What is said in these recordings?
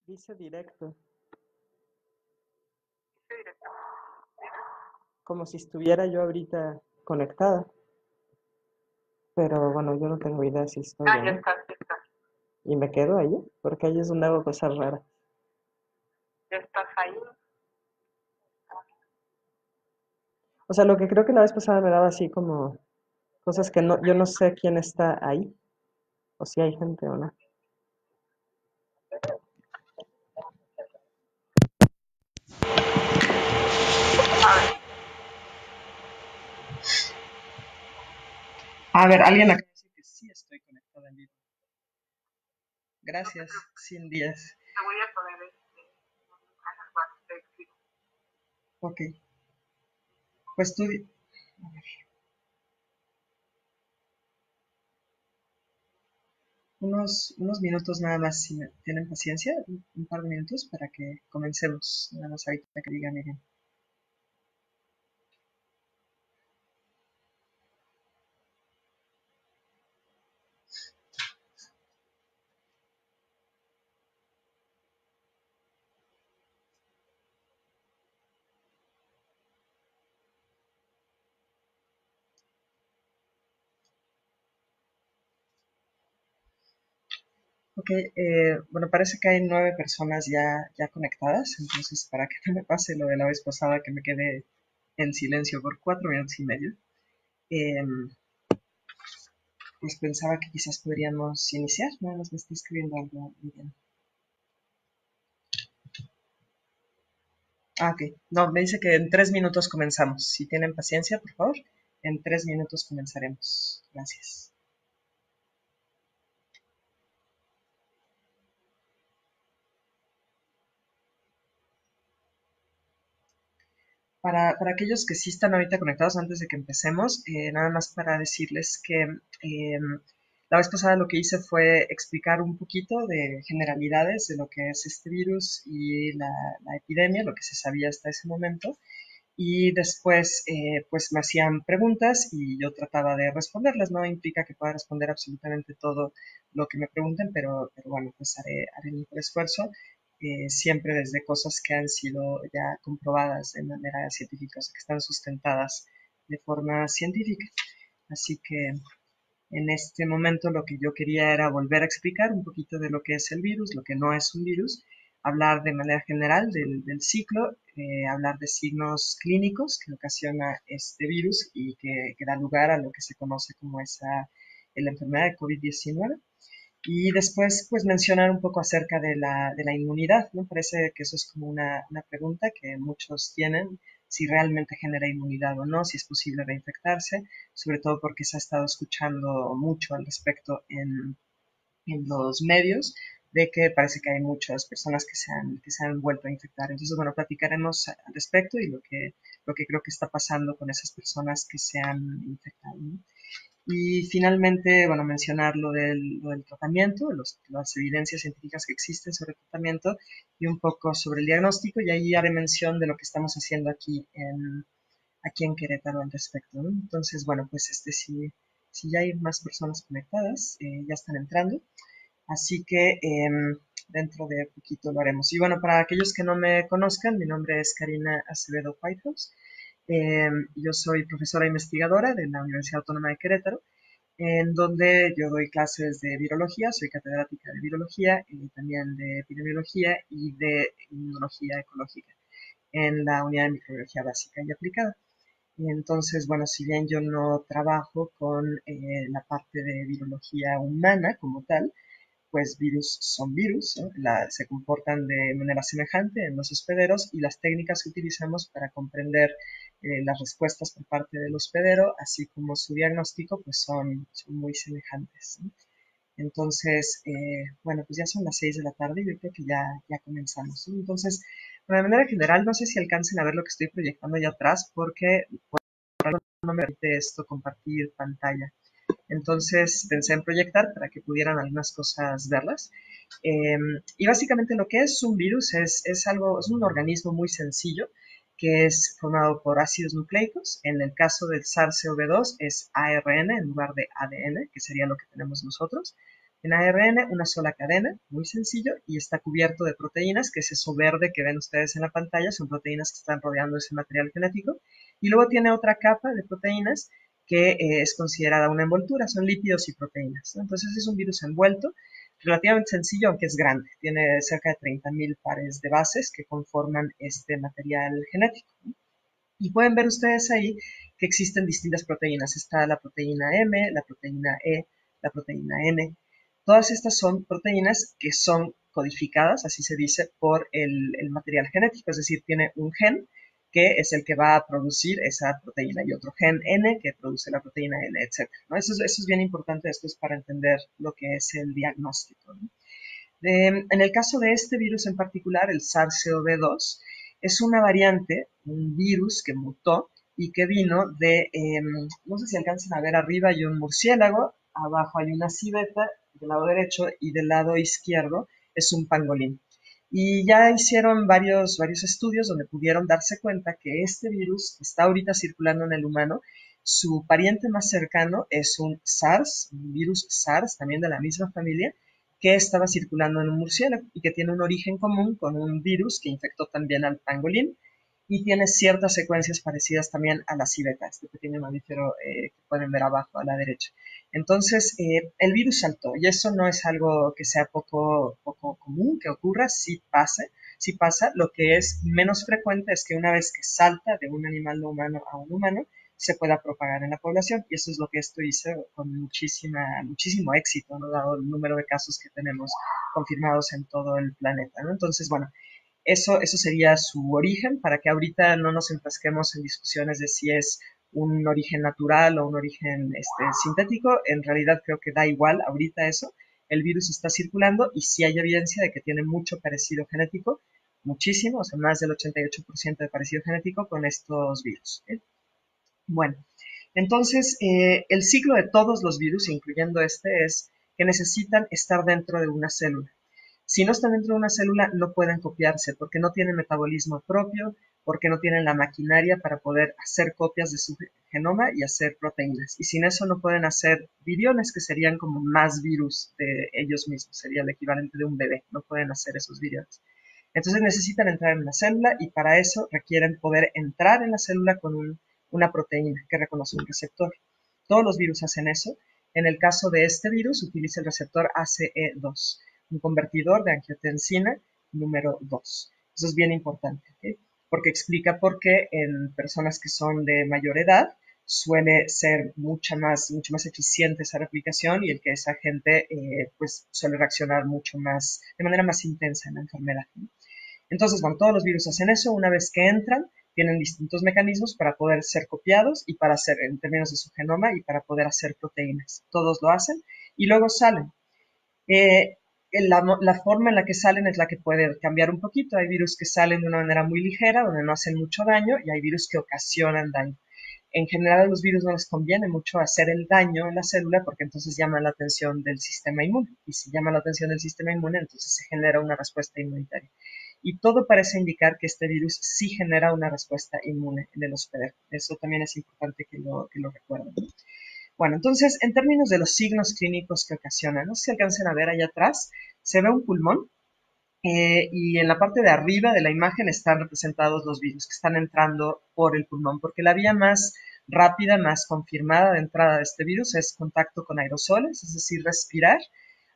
Dice directo, Sí, directo. Dime. como si estuviera yo ahorita conectada, pero bueno, yo no tengo idea si estoy Ah, o ya no. estás, ya estás. Y me quedo ahí, porque ahí es donde hago cosas raras. Ya estás ahí. O sea, lo que creo que la vez pasada me daba así como cosas que no, yo no sé quién está ahí, o si hay gente o no. A ver, A ver, alguien acaba de decir que sí estoy conectada en vivo. no te Gracias, preocupes. 100 días. Te voy a poner a las cuatro, te explico. Ok, pues tú, unos minutos nada más, si me tienen paciencia, un par de minutos para que comencemos. Nada más ahorita que diga Miriam. Ok, bueno, parece que hay 9 personas ya conectadas, entonces para que no me pase lo de la vez pasada que me quedé en silencio por 4 minutos y medio, em, pues pensaba que quizás podríamos iniciar. Nada más me está escribiendo algo, Miriam. Ah, ok. No, me dice que en 3 minutos comenzamos. Si tienen paciencia, por favor, en 3 minutos comenzaremos. Gracias. Para aquellos que sí están ahorita conectados antes de que empecemos, nada más para decirles que la vez pasada lo que hice fue explicar un poquito de generalidades de lo que es este virus y la epidemia, lo que se sabía hasta ese momento. Y después, pues me hacían preguntas y yo trataba de responderlas. No implica que pueda responder absolutamente todo lo que me pregunten, pero bueno, pues haré el mejor esfuerzo, siempre desde cosas que han sido ya comprobadas de manera científica, o sea, que están sustentadas de forma científica. Así que en este momento lo que yo quería era volver a explicar un poquito de lo que es el virus, lo que no es un virus, hablar de manera general del ciclo, hablar de signos clínicos que ocasiona este virus y que da lugar a lo que se conoce como la enfermedad de COVID-19. Y después, pues, mencionar un poco acerca de la inmunidad, ¿no? Parece que eso es como una pregunta que muchos tienen, si realmente genera inmunidad o no, si es posible reinfectarse, sobre todo porque se ha estado escuchando mucho al respecto en los medios, de que parece que hay muchas personas que se han vuelto a infectar. Entonces, bueno, platicaremos al respecto y lo que creo que está pasando con esas personas que se han infectado, ¿no? Y finalmente, bueno, mencionar lo del tratamiento, las evidencias científicas que existen sobre el tratamiento y un poco sobre el diagnóstico, y ahí haré mención de lo que estamos haciendo aquí en Querétaro al respecto, ¿no? Entonces, bueno, pues si ya hay más personas conectadas, ya están entrando, así que dentro de poquito lo haremos. Y bueno, para aquellos que no me conozcan, mi nombre es Karina Acevedo Whitehouse. Yo soy profesora investigadora de la Universidad Autónoma de Querétaro, en donde yo doy clases de virología, soy catedrática de virología y también de epidemiología y de inmunología ecológica en la unidad de microbiología básica y aplicada. Y entonces, bueno, si bien yo no trabajo con la parte de virología humana como tal, pues virus son virus, ¿no? Se comportan de manera semejante en los hospederos y las técnicas que utilizamos para comprender las respuestas por parte del hospedero, así como su diagnóstico, pues son muy semejantes, ¿no? Entonces, bueno, pues ya son las 6 de la tarde y yo creo que ya comenzamos, ¿no? Entonces, bueno, de manera general, no sé si alcancen a ver lo que estoy proyectando allá atrás, porque no me permite esto compartir pantalla. Entonces pensé en proyectar para que pudieran algunas cosas verlas. Eh, y básicamente lo que es un virus es un organismo muy sencillo que es formado por ácidos nucleicos. En el caso del SARS-CoV-2 es ARN en lugar de ADN, que sería lo que tenemos nosotros. En ARN, una sola cadena, muy sencillo, y está cubierto de proteínas, que es eso verde que ven ustedes en la pantalla, son proteínas que están rodeando ese material genético. Y luego tiene otra capa de proteínas que es considerada una envoltura, son lípidos y proteínas, ¿no? Entonces es un virus envuelto, relativamente sencillo, aunque es grande. Tiene cerca de 30.000 pares de bases que conforman este material genético. Y pueden ver ustedes ahí que existen distintas proteínas. Está la proteína M, la proteína E, la proteína N. Todas estas son proteínas que son codificadas, así se dice, por el material genético, es decir, tiene un gen que es el que va a producir esa proteína y otro gen N que produce la proteína N, etc., ¿no? Eso es bien importante, esto es para entender lo que es el diagnóstico, ¿no? En el caso de este virus en particular, el SARS-CoV-2, es una variante, un virus que mutó y que vino de, no sé si alcanzan a ver arriba hay un murciélago, abajo hay una civeta del lado derecho y del lado izquierdo es un pangolín. Y ya hicieron varios estudios donde pudieron darse cuenta que este virus que está ahorita circulando en el humano, su pariente más cercano es un SARS, un virus SARS, también de la misma familia, que estaba circulando en un murciélago y que tiene un origen común con un virus que infectó también al pangolín y tiene ciertas secuencias parecidas también a la civeta, este pequeño mamífero que pueden ver abajo a la derecha. Entonces, el virus saltó y eso no es algo que sea poco común que ocurra, sí pasa. Lo que es menos frecuente es que una vez que salta de un animal no humano a un humano, se pueda propagar en la población. Y eso es lo que esto hizo con muchísimo éxito, ¿no? Dado el número de casos que tenemos confirmados en todo el planeta, ¿no? Entonces, bueno, eso sería su origen, para que ahorita no nos enfrasquemos en discusiones de si es un origen natural o un origen sintético. En realidad creo que da igual ahorita eso. El virus está circulando y sí hay evidencia de que tiene mucho parecido genético, muchísimo, o sea, más del 88% de parecido genético con estos virus, ¿eh? Bueno, entonces el ciclo de todos los virus, incluyendo este, es que necesitan estar dentro de una célula. Si no están dentro de una célula, no pueden copiarse porque no tienen metabolismo propio, porque no tienen la maquinaria para poder hacer copias de su genoma y hacer proteínas. Y sin eso no pueden hacer viriones, que serían como más virus de ellos mismos, sería el equivalente de un bebé, no pueden hacer esos viriones. Entonces necesitan entrar en la célula y para eso requieren poder entrar en la célula con una proteína que reconoce un receptor. Todos los virus hacen eso. En el caso de este virus, utiliza el receptor ACE2, un convertidor de angiotensina número 2. Eso es bien importante, ¿okay? Porque explica por qué en personas que son de mayor edad suele ser mucho más eficiente esa replicación y el que esa gente pues suele reaccionar mucho más, de manera más intensa en la enfermedad, ¿no? Entonces, bueno, todos los virus hacen eso. Una vez que entran, tienen distintos mecanismos para poder ser copiados y para hacer, en términos de su genoma, y para poder hacer proteínas. Todos lo hacen y luego salen. Eh, la forma en la que salen es la que puede cambiar un poquito. Hay virus que salen de una manera muy ligera, donde no hacen mucho daño, y hay virus que ocasionan daño. En general a los virus no les conviene mucho hacer el daño en la célula porque entonces llama la atención del sistema inmune. Y si llama la atención del sistema inmune, entonces se genera una respuesta inmunitaria. Y todo parece indicar que este virus sí genera una respuesta inmune en el hospedero. Eso también es importante que lo recuerden. Bueno, entonces, en términos de los signos clínicos que ocasionan, no sé si alcancen a ver allá atrás, se ve un pulmón y en la parte de arriba de la imagen están representados los virus que están entrando por el pulmón, porque la vía más rápida, más confirmada de entrada de este virus es contacto con aerosoles, es decir, respirar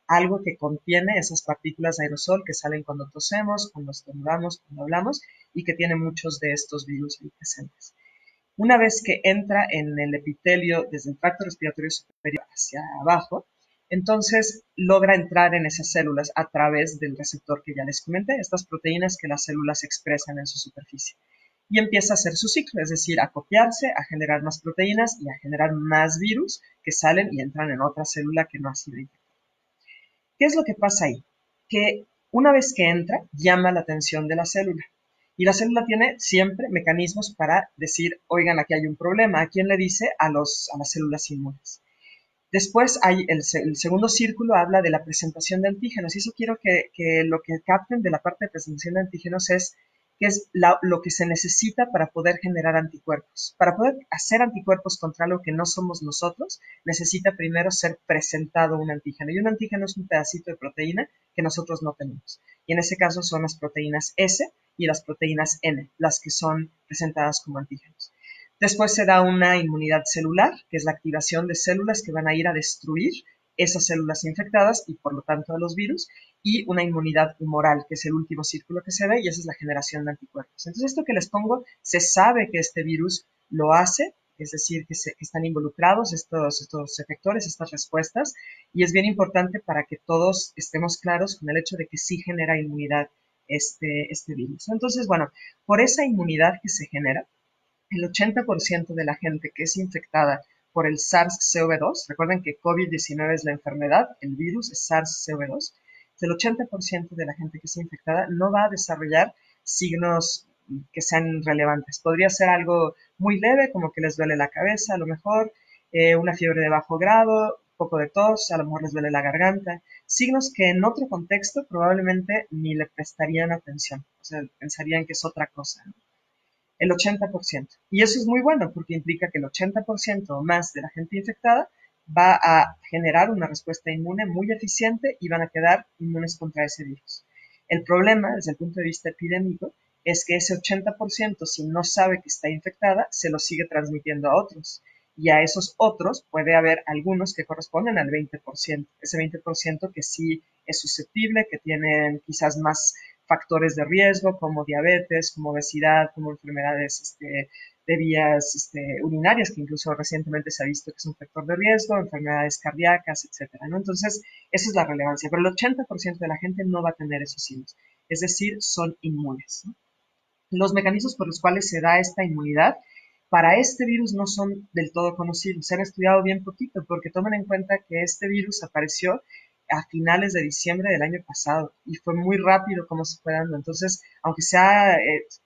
algo que contiene esas partículas de aerosol que salen cuando tosemos, cuando estornudamos, cuando hablamos y que tiene muchos de estos virus ahí presentes. Una vez que entra en el epitelio desde el tracto respiratorio superior hacia abajo, entonces logra entrar en esas células a través del receptor que ya les comenté, estas proteínas que las células expresan en su superficie. Y empieza a hacer su ciclo, es decir, a copiarse, a generar más proteínas y a generar más virus que salen y entran en otra célula que no ha sido infectada. ¿Qué es lo que pasa ahí? Que una vez que entra, llama la atención de la célula. Y la célula tiene siempre mecanismos para decir, oigan, aquí hay un problema. ¿A quién le dice? A las células inmunes. Después hay el segundo círculo habla de la presentación de antígenos. Y eso quiero que lo que capten de la parte de presentación de antígenos es que es lo que se necesita para poder generar anticuerpos. Para poder hacer anticuerpos contra algo que no somos nosotros, necesita primero ser presentado un antígeno. Y un antígeno es un pedacito de proteína que nosotros no tenemos. Y en ese caso son las proteínas S y las proteínas N, las que son presentadas como antígenos. Después se da una inmunidad celular, que es la activación de células que van a ir a destruir esas células infectadas y por lo tanto a los virus, y una inmunidad humoral, que es el último círculo que se ve, y esa es la generación de anticuerpos. Entonces, esto que les pongo, se sabe que este virus lo hace, es decir, que están involucrados estos efectores, estas respuestas, y es bien importante para que todos estemos claros con el hecho de que sí genera inmunidad este virus. Entonces, bueno, por esa inmunidad que se genera, el 80% de la gente que es infectada por el SARS-CoV-2, recuerden que COVID-19 es la enfermedad, el virus es SARS-CoV-2, el 80% de la gente que es infectada no va a desarrollar signos que sean relevantes. Podría ser algo muy leve, como que les duele la cabeza, a lo mejor, una fiebre de bajo grado, poco de tos, a lo mejor les duele la garganta, signos que en otro contexto probablemente ni le prestarían atención, o sea, pensarían que es otra cosa, ¿no? El 80%. Y eso es muy bueno porque implica que el 80% o más de la gente infectada va a generar una respuesta inmune muy eficiente y van a quedar inmunes contra ese virus. El problema, desde el punto de vista epidémico, es que ese 80%, si no sabe que está infectada, se lo sigue transmitiendo a otros. Y a esos otros puede haber algunos que corresponden al 20%. Ese 20% que sí es susceptible, que tienen quizás más factores de riesgo como diabetes, como obesidad, como enfermedades de vías urinarias, que incluso recientemente se ha visto que es un factor de riesgo, enfermedades cardíacas, etcétera, ¿no? Entonces, esa es la relevancia. Pero el 80% de la gente no va a tener esos signos, es decir, son inmunes, ¿no? Los mecanismos por los cuales se da esta inmunidad para este virus no son del todo conocidos, se han estudiado bien poquito porque tomen en cuenta que este virus apareció a finales de diciembre del año pasado y fue muy rápido como se fue dando. Entonces, aunque se ha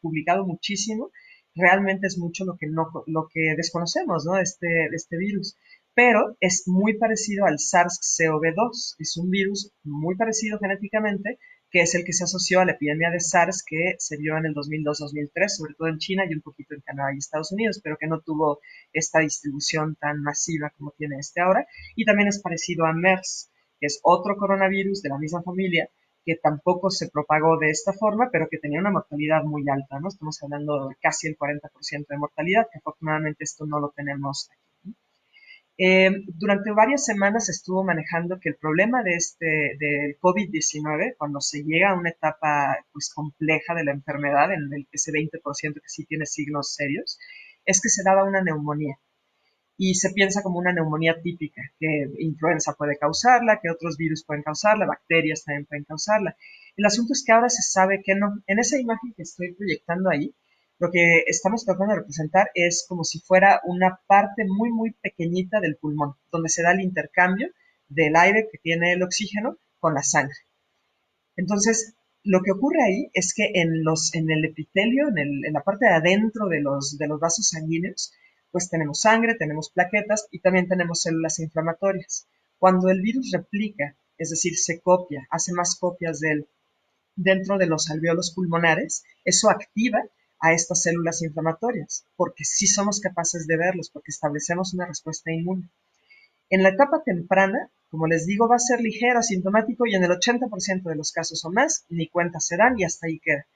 publicado muchísimo, realmente es mucho lo que desconocemos, ¿no? De este virus. Pero es muy parecido al SARS-CoV-2, es un virus muy parecido genéticamente, que es el que se asoció a la epidemia de SARS que se vio en el 2002-2003, sobre todo en China y un poquito en Canadá y Estados Unidos, pero que no tuvo esta distribución tan masiva como tiene este ahora. Y también es parecido a MERS, que es otro coronavirus de la misma familia, que tampoco se propagó de esta forma, pero que tenía una mortalidad muy alta, ¿no? Estamos hablando de casi el 40% de mortalidad, que afortunadamente esto no lo tenemos aquí. Durante varias semanas se estuvo manejando que el problema del COVID-19, cuando se llega a una etapa pues compleja de la enfermedad, en ese 20% que sí tiene signos serios, es que se daba una neumonía. Y se piensa como una neumonía típica, que influenza puede causarla, que otros virus pueden causarla, bacterias también pueden causarla. El asunto es que ahora se sabe que no. En esa imagen que estoy proyectando ahí, lo que estamos tratando de representar es como si fuera una parte muy, muy pequeñita del pulmón, donde se da el intercambio del aire que tiene el oxígeno con la sangre. Entonces, lo que ocurre ahí es que en el epitelio, en la parte de adentro de los vasos sanguíneos, pues tenemos sangre, tenemos plaquetas y también tenemos células inflamatorias. Cuando el virus replica, es decir, se copia, hace más copias de él dentro de los alveolos pulmonares, eso activa a estas células inflamatorias, porque sí somos capaces de verlos, porque establecemos una respuesta inmune. En la etapa temprana, como les digo, va a ser ligero, asintomático y en el 80% de los casos o más, ni cuenta se dan y hasta ahí queda.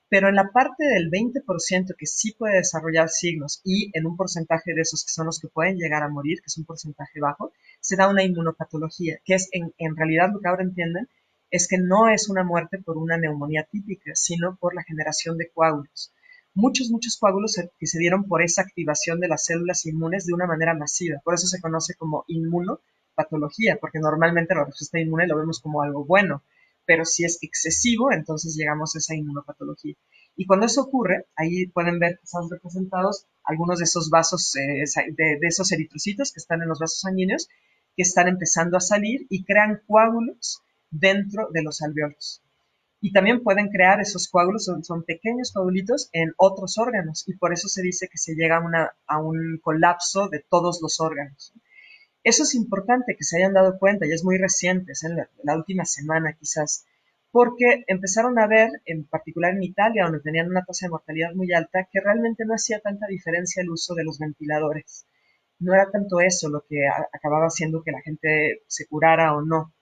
Pero en la parte del 20% que sí puede desarrollar signos y en un porcentaje de esos que son los que pueden llegar a morir, que es un porcentaje bajo, se da una inmunopatología, que es en realidad lo que ahora entienden es que no es una muerte por una neumonía típica, sino por la generación de coágulos. Muchos coágulos que se dieron por esa activación de las células inmunes de una manera masiva. Por eso se conoce como inmunopatología, porque normalmente la respuesta inmune lo vemos como algo bueno, pero si es excesivo, entonces llegamos a esa inmunopatología. Y cuando eso ocurre, ahí pueden ver que están representados algunos de esos vasos, de esos eritrocitos que están en los vasos sanguíneos, que están empezando a salir y crean coágulos dentro de los alveolos. Y también pueden crear esos coágulos, son pequeños coagulitos en otros órganos, y por eso se dice que se llega a un colapso de todos los órganos. Eso es importante que se hayan dado cuenta, y es muy reciente, es en la última semana quizás, porque empezaron a ver, en particular en Italia, donde tenían una tasa de mortalidad muy alta, que realmente no hacía tanta diferencia el uso de los ventiladores. No era tanto eso lo que acababa haciendo que la gente se curara o no,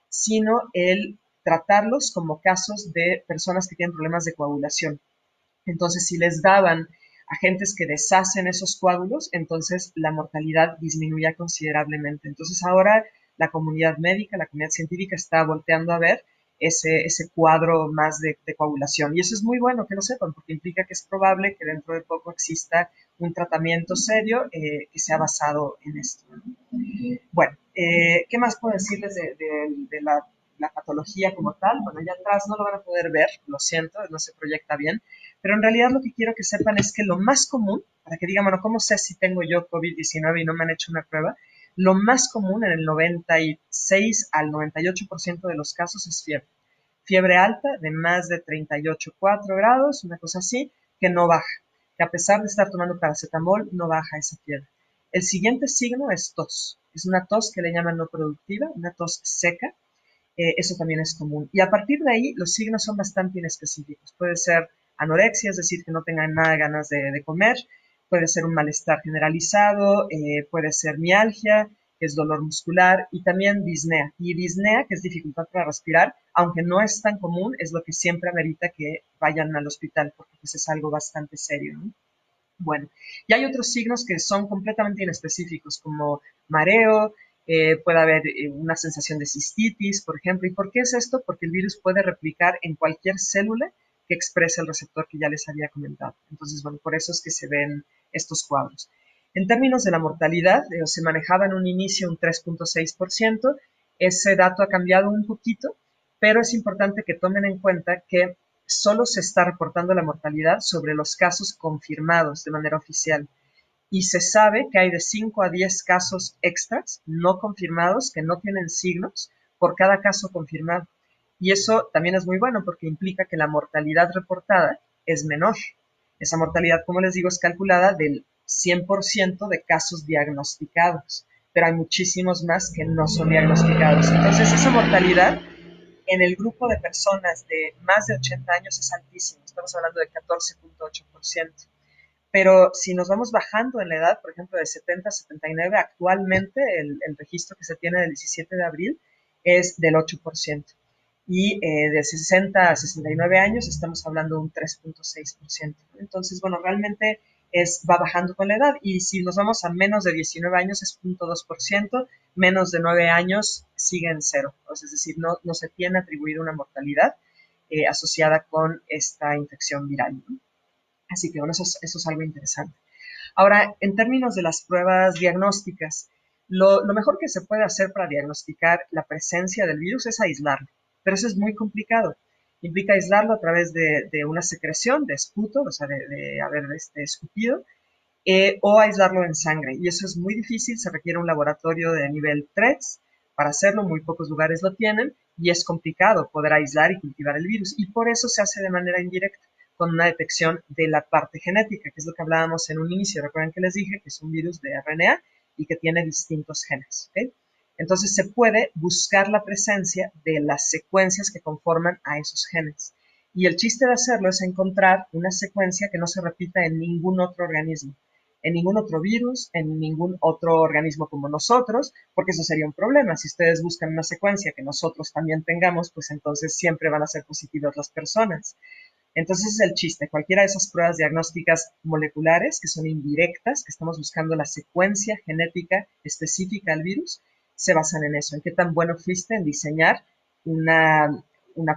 sino el tratarlos como casos de personas que tienen problemas de coagulación. Entonces, si les daban agentes que deshacen esos coágulos, entonces la mortalidad disminuía considerablemente. Entonces, ahora la comunidad médica, la comunidad científica está volteando a ver ese cuadro más de coagulación. Y eso es muy bueno que lo sepan, porque implica que es probable que dentro de poco exista un tratamiento serio que sea basado en esto. Bueno, ¿qué más puedo decirles de la patología como tal? Bueno, allá atrás no lo van a poder ver, lo siento, no se proyecta bien, pero en realidad lo que quiero que sepan es que lo más común, para que digan, bueno, ¿cómo sé si tengo yo COVID-19 y no me han hecho una prueba? Lo más común en el 96 al 98% de los casos es fiebre. Fiebre alta de más de 38,4 grados, una cosa así, que no baja, que a pesar de estar tomando paracetamol, no baja esa fiebre. El siguiente signo es tos. Es una tos que le llaman no productiva, una tos seca. Eso también es común. Y a partir de ahí, los signos son bastante inespecíficos. Puede ser anorexia, es decir, que no tengan nada ganas de comer. Puede ser un malestar generalizado. Puede ser mialgia, que es dolor muscular. Y también disnea. Y disnea, que es dificultad para respirar, aunque no es tan común, es lo que siempre amerita que vayan al hospital, porque pues, es algo bastante serio, ¿no? Bueno, y hay otros signos que son completamente inespecíficos, como mareo, puede haber una sensación de cistitis, por ejemplo. ¿Y por qué es esto? Porque el virus puede replicar en cualquier célula que exprese el receptor que ya les había comentado. Entonces, bueno, por eso es que se ven estos cuadros. En términos de la mortalidad, se manejaba en un inicio un 3,6%. Ese dato ha cambiado un poquito, pero es importante que tomen en cuenta que solo se está reportando la mortalidad sobre los casos confirmados de manera oficial. Y se sabe que hay de 5 a 10 casos extras no confirmados que no tienen signos por cada caso confirmado. Y eso también es muy bueno porque implica que la mortalidad reportada es menor. Esa mortalidad, como les digo, es calculada del 100% de casos diagnosticados, pero hay muchísimos más que no son diagnosticados. Entonces, esa mortalidad en el grupo de personas de más de 80 años es altísimo, estamos hablando de 14,8%. Pero si nos vamos bajando en la edad, por ejemplo, de 70 a 79, actualmente el registro que se tiene del 17 de abril es del 8%. Y de 60 a 69 años estamos hablando de un 3,6%. Entonces, bueno, realmente va bajando con la edad. Y si nos vamos a menos de 19 años es 0,2%, menos de 9 años sigue en cero. Es decir, no se tiene atribuido una mortalidad asociada con esta infección viral, ¿no? Así que bueno, eso es algo interesante. Ahora, en términos de las pruebas diagnósticas, lo mejor que se puede hacer para diagnosticar la presencia del virus es aislarlo, pero eso es muy complicado. Implica aislarlo a través de una secreción, de esputo, o sea, de haber escupido, o aislarlo en sangre. Y eso es muy difícil, se requiere un laboratorio de nivel 3 para hacerlo, muy pocos lugares lo tienen, y es complicado poder aislar y cultivar el virus. Y por eso se hace de manera indirecta, con una detección de la parte genética, que es lo que hablábamos en un inicio. Recuerden que les dije que es un virus de RNA y que tiene distintos genes. ¿Okay? Entonces se puede buscar la presencia de las secuencias que conforman a esos genes. Y el chiste de hacerlo es encontrar una secuencia que no se repita en ningún otro organismo, en ningún otro virus, en ningún otro organismo como nosotros, porque eso sería un problema. Si ustedes buscan una secuencia que nosotros también tengamos, pues entonces siempre van a ser positivas las personas. Entonces es el chiste, cualquiera de esas pruebas diagnósticas moleculares que son indirectas, que estamos buscando la secuencia genética específica del virus, se basan en eso, en qué tan bueno fuiste en diseñar una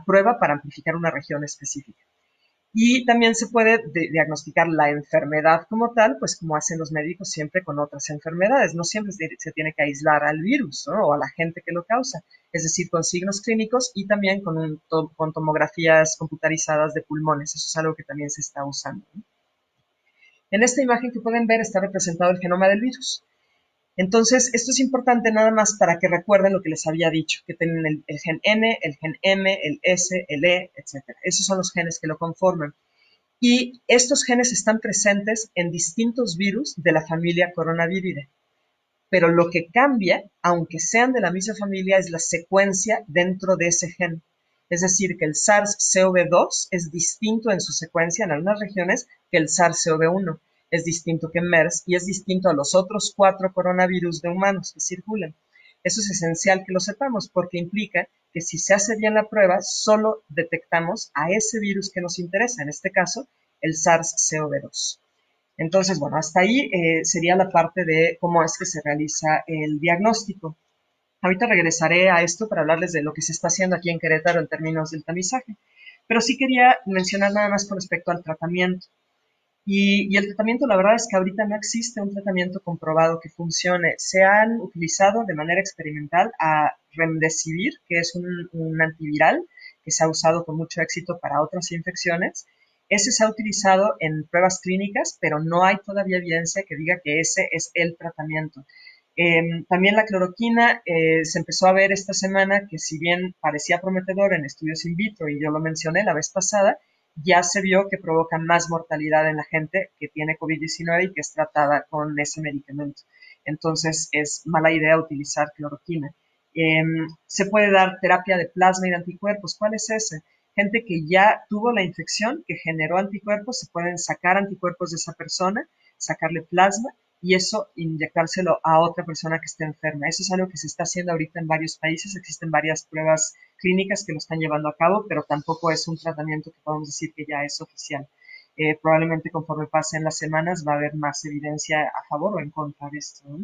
prueba para amplificar una región específica. Y también se puede diagnosticar la enfermedad como tal, pues como hacen los médicos siempre con otras enfermedades. No siempre se tiene que aislar al virus, ¿no? O a la gente que lo causa. Es decir, con signos clínicos y también con tomografías computarizadas de pulmones. Eso es algo que también se está usando, ¿no? En esta imagen que pueden ver está representado el genoma del virus. Entonces, esto es importante nada más para que recuerden lo que les había dicho, que tienen el gen N, el gen M, el S, el E, etc. Esos son los genes que lo conforman. Y estos genes están presentes en distintos virus de la familia Coronaviridae. Pero lo que cambia, aunque sean de la misma familia, es la secuencia dentro de ese gen. Es decir, que el SARS-CoV-2 es distinto en su secuencia en algunas regiones que el SARS-CoV-1. Es distinto que MERS y es distinto a los otros 4 coronavirus de humanos que circulan. Eso es esencial que lo sepamos porque implica que si se hace bien la prueba, solo detectamos a ese virus que nos interesa, en este caso, el SARS-CoV-2. Entonces, bueno, hasta ahí sería la parte de cómo es que se realiza el diagnóstico. Ahorita regresaré a esto para hablarles de lo que se está haciendo aquí en Querétaro en términos del tamizaje. Pero sí quería mencionar nada más con respecto al tratamiento. Y el tratamiento, la verdad es que ahorita no existe un tratamiento comprobado que funcione. Se han utilizado de manera experimental a Remdesivir, que es un antiviral que se ha usado con mucho éxito para otras infecciones. Ese se ha utilizado en pruebas clínicas, pero no hay todavía evidencia que diga que ese es el tratamiento. También la cloroquina se empezó a ver esta semana que si bien parecía prometedor en estudios in vitro, y yo lo mencioné la vez pasada, ya se vio que provoca más mortalidad en la gente que tiene COVID-19 y que es tratada con ese medicamento. Entonces es mala idea utilizar cloroquina. Se puede dar terapia de plasma y de anticuerpos. ¿Cuál es ese? Gente que ya tuvo la infección, que generó anticuerpos, se pueden sacar anticuerpos de esa persona, sacarle plasma y eso inyectárselo a otra persona que esté enferma. Eso es algo que se está haciendo ahorita en varios países, existen varias pruebas clínicas que lo están llevando a cabo, pero tampoco es un tratamiento que podemos decir que ya es oficial. Probablemente conforme pasen las semanas va a haber más evidencia a favor o en contra de esto, ¿no?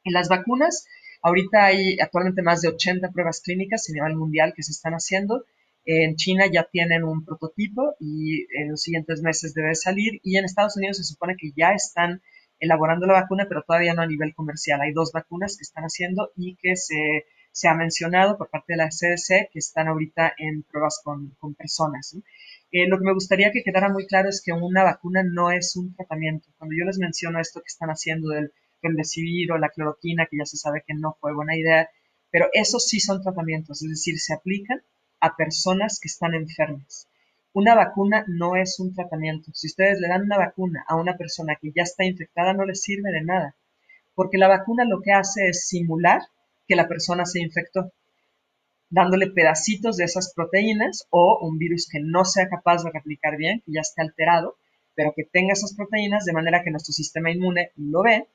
En las vacunas, ahorita hay actualmente más de 80 pruebas clínicas a nivel mundial que se están haciendo. En China ya tienen un prototipo y en los siguientes meses debe salir. Y en Estados Unidos se supone que ya están elaborando la vacuna, pero todavía no a nivel comercial. Hay 2 vacunas que están haciendo y que se ha mencionado por parte de la CDC que están ahorita en pruebas con personas, ¿no? Lo que me gustaría que quedara muy claro es que una vacuna no es un tratamiento. Cuando yo les menciono esto que están haciendo del remdesivir o la cloroquina, que ya se sabe que no fue buena idea, pero esos sí son tratamientos, es decir, se aplican a personas que están enfermas. Una vacuna no es un tratamiento. Si ustedes le dan una vacuna a una persona que ya está infectada, no les sirve de nada, porque la vacuna lo que hace es simular que la persona se infectó, dándole pedacitos de esas proteínas o un virus que no sea capaz de replicar bien, que ya esté alterado, pero que tenga esas proteínas de manera que nuestro sistema inmune lo ve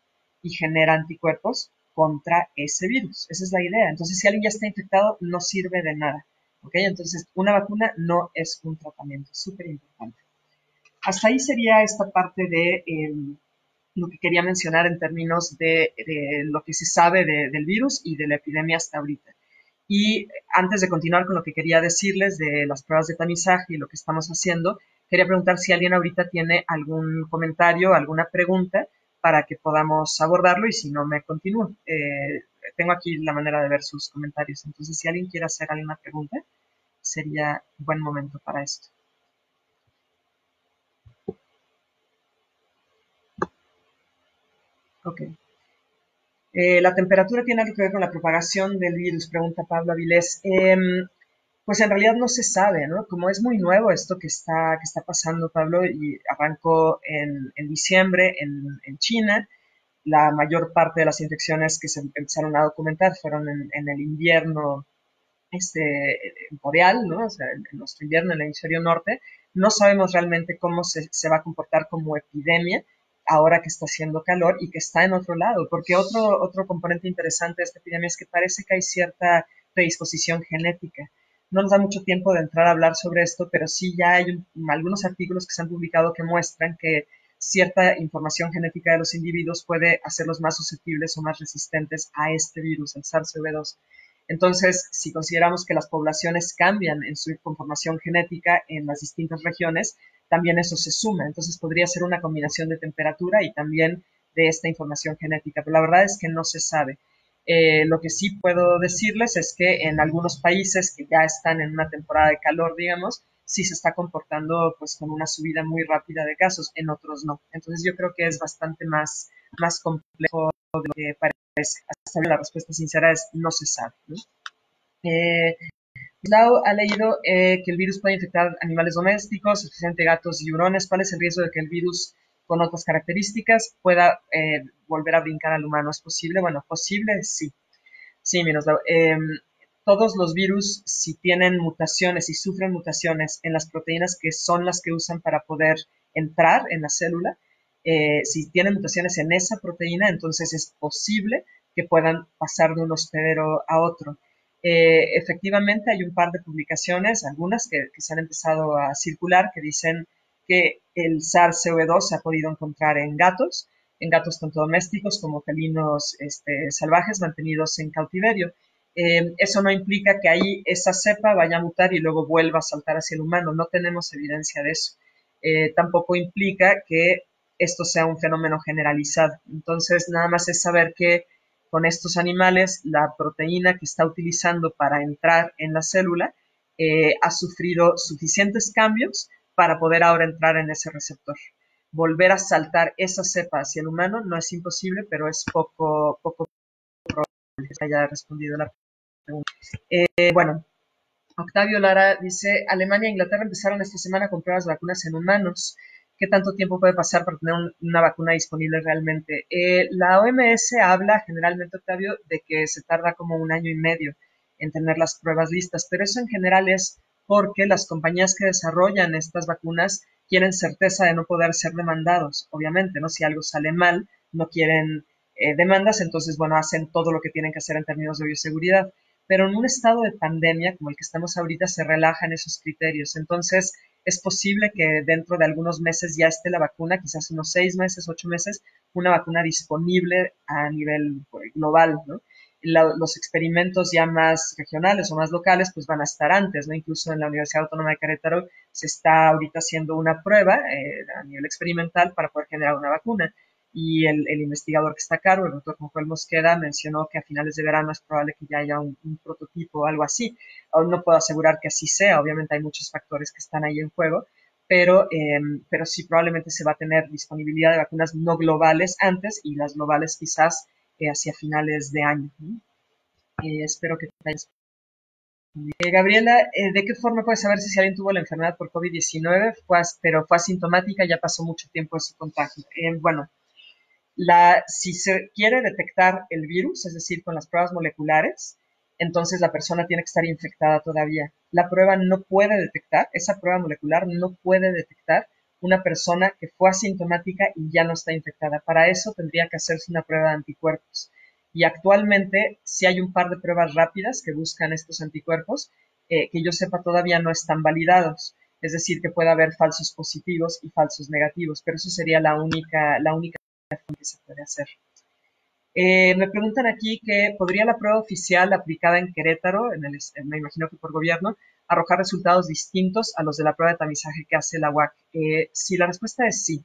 y genera anticuerpos contra ese virus. Esa es la idea. Entonces, si alguien ya está infectado, no sirve de nada. ¿Ok? Entonces, una vacuna no es un tratamiento. Súper importante. Hasta ahí sería esta parte de lo que quería mencionar en términos de lo que se sabe del virus y de la epidemia hasta ahorita. Y antes de continuar con lo que quería decirles de las pruebas de tamizaje y lo que estamos haciendo, quería preguntar si alguien ahorita tiene algún comentario, alguna pregunta para que podamos abordarlo y si no me continúo. Tengo aquí la manera de ver sus comentarios, entonces si alguien quiere hacer alguna pregunta, sería un buen momento para esto. Ok. La temperatura tiene algo que ver con la propagación del virus, pregunta Pablo Avilés. Pues en realidad no se sabe, ¿no? Como es muy nuevo esto que está pasando, Pablo, y arrancó en diciembre en China, la mayor parte de las infecciones que se empezaron a documentar fueron en el invierno boreal, ¿no? O sea, en nuestro invierno en el hemisferio norte. No sabemos realmente cómo se va a comportar como epidemia ahora que está haciendo calor y que está en otro lado, porque otro componente interesante de esta epidemia es que parece que hay cierta predisposición genética. No nos da mucho tiempo de entrar a hablar sobre esto, pero sí ya hay algunos artículos que se han publicado que muestran que cierta información genética de los individuos puede hacerlos más susceptibles o más resistentes a este virus, el SARS-CoV-2. Entonces, si consideramos que las poblaciones cambian en su conformación genética en las distintas regiones, también eso se suma. Entonces, podría ser una combinación de temperatura y también de esta información genética, pero la verdad es que no se sabe. Lo que sí puedo decirles es que en algunos países que ya están en una temporada de calor, digamos, sí se está comportando pues con una subida muy rápida de casos, en otros no. Entonces yo creo que es bastante más complejo de lo que parece. Hasta la respuesta sincera es no se sabe, ¿no? Lau ha leído que el virus puede infectar animales domésticos, especialmente gatos y hurones. ¿Cuál es el riesgo de que el virus con otras características pueda volver a brincar al humano? ¿Es posible? Bueno, posible, sí. Sí, Miroslav. todos los virus, si tienen mutaciones, si sufren mutaciones en las proteínas que son las que usan para poder entrar en la célula, si tienen mutaciones en esa proteína, entonces es posible que puedan pasar de un hospedero a otro. Efectivamente, hay un par de publicaciones, algunas que se han empezado a circular, que dicen que el SARS-CoV-2 se ha podido encontrar en gatos tanto domésticos como felinos salvajes mantenidos en cautiverio. Eso no implica que ahí esa cepa vaya a mutar y luego vuelva a saltar hacia el humano. No tenemos evidencia de eso. Tampoco implica que esto sea un fenómeno generalizado. Entonces, nada más es saber que con estos animales, la proteína que está utilizando para entrar en la célula ha sufrido suficientes cambios para poder ahora entrar en ese receptor. Volver a saltar esa cepa hacia el humano no es imposible, pero es poco probable que haya respondido la pregunta. Bueno, Octavio Lara dice, Alemania e Inglaterra empezaron esta semana con pruebas de vacunas en humanos. ¿Qué tanto tiempo puede pasar para tener una vacuna disponible realmente? La OMS habla generalmente, Octavio, de que se tarda como 1 año y medio en tener las pruebas listas, pero eso en general es porque las compañías que desarrollan estas vacunas quieren certeza de no poder ser demandados, obviamente, ¿no? Si algo sale mal, no quieren demandas, entonces, bueno, hacen todo lo que tienen que hacer en términos de bioseguridad, pero en un estado de pandemia como el que estamos ahorita se relajan esos criterios. Entonces, es posible que dentro de algunos meses ya esté la vacuna, quizás unos 6 meses, 8 meses, una vacuna disponible a nivel global, ¿no? Los experimentos ya más regionales o más locales pues van a estar antes, ¿no? Incluso en la Universidad Autónoma de Querétaro se está ahorita haciendo una prueba a nivel experimental para poder generar una vacuna y el investigador que está a cargo, el doctor Juan Mosqueda, mencionó que a finales de verano es probable que ya haya un prototipo o algo así. Aún no puedo asegurar que así sea, obviamente hay muchos factores que están ahí en juego, pero sí probablemente se va a tener disponibilidad de vacunas no globales antes y las globales quizás hacia finales de año, ¿no? Espero que te hayas. Gabriela, ¿de qué forma puedes saber si alguien tuvo la enfermedad por COVID-19, pero fue asintomática, ya pasó mucho tiempo de su contagio? Bueno, si se quiere detectar el virus, es decir, con las pruebas moleculares, entonces la persona tiene que estar infectada todavía. La prueba no puede detectar, esa prueba molecular no puede detectar una persona que fue asintomática y ya no está infectada. Para eso tendría que hacerse una prueba de anticuerpos. Y actualmente sí hay un par de pruebas rápidas que buscan estos anticuerpos, que yo sepa todavía no están validados. Es decir, que puede haber falsos positivos y falsos negativos, pero eso sería la única que se puede hacer. Me preguntan aquí que podría la prueba oficial aplicada en Querétaro, me imagino que por gobierno, arrojar resultados distintos a los de la prueba de tamizaje que hace la UAC. Sí, la respuesta es sí.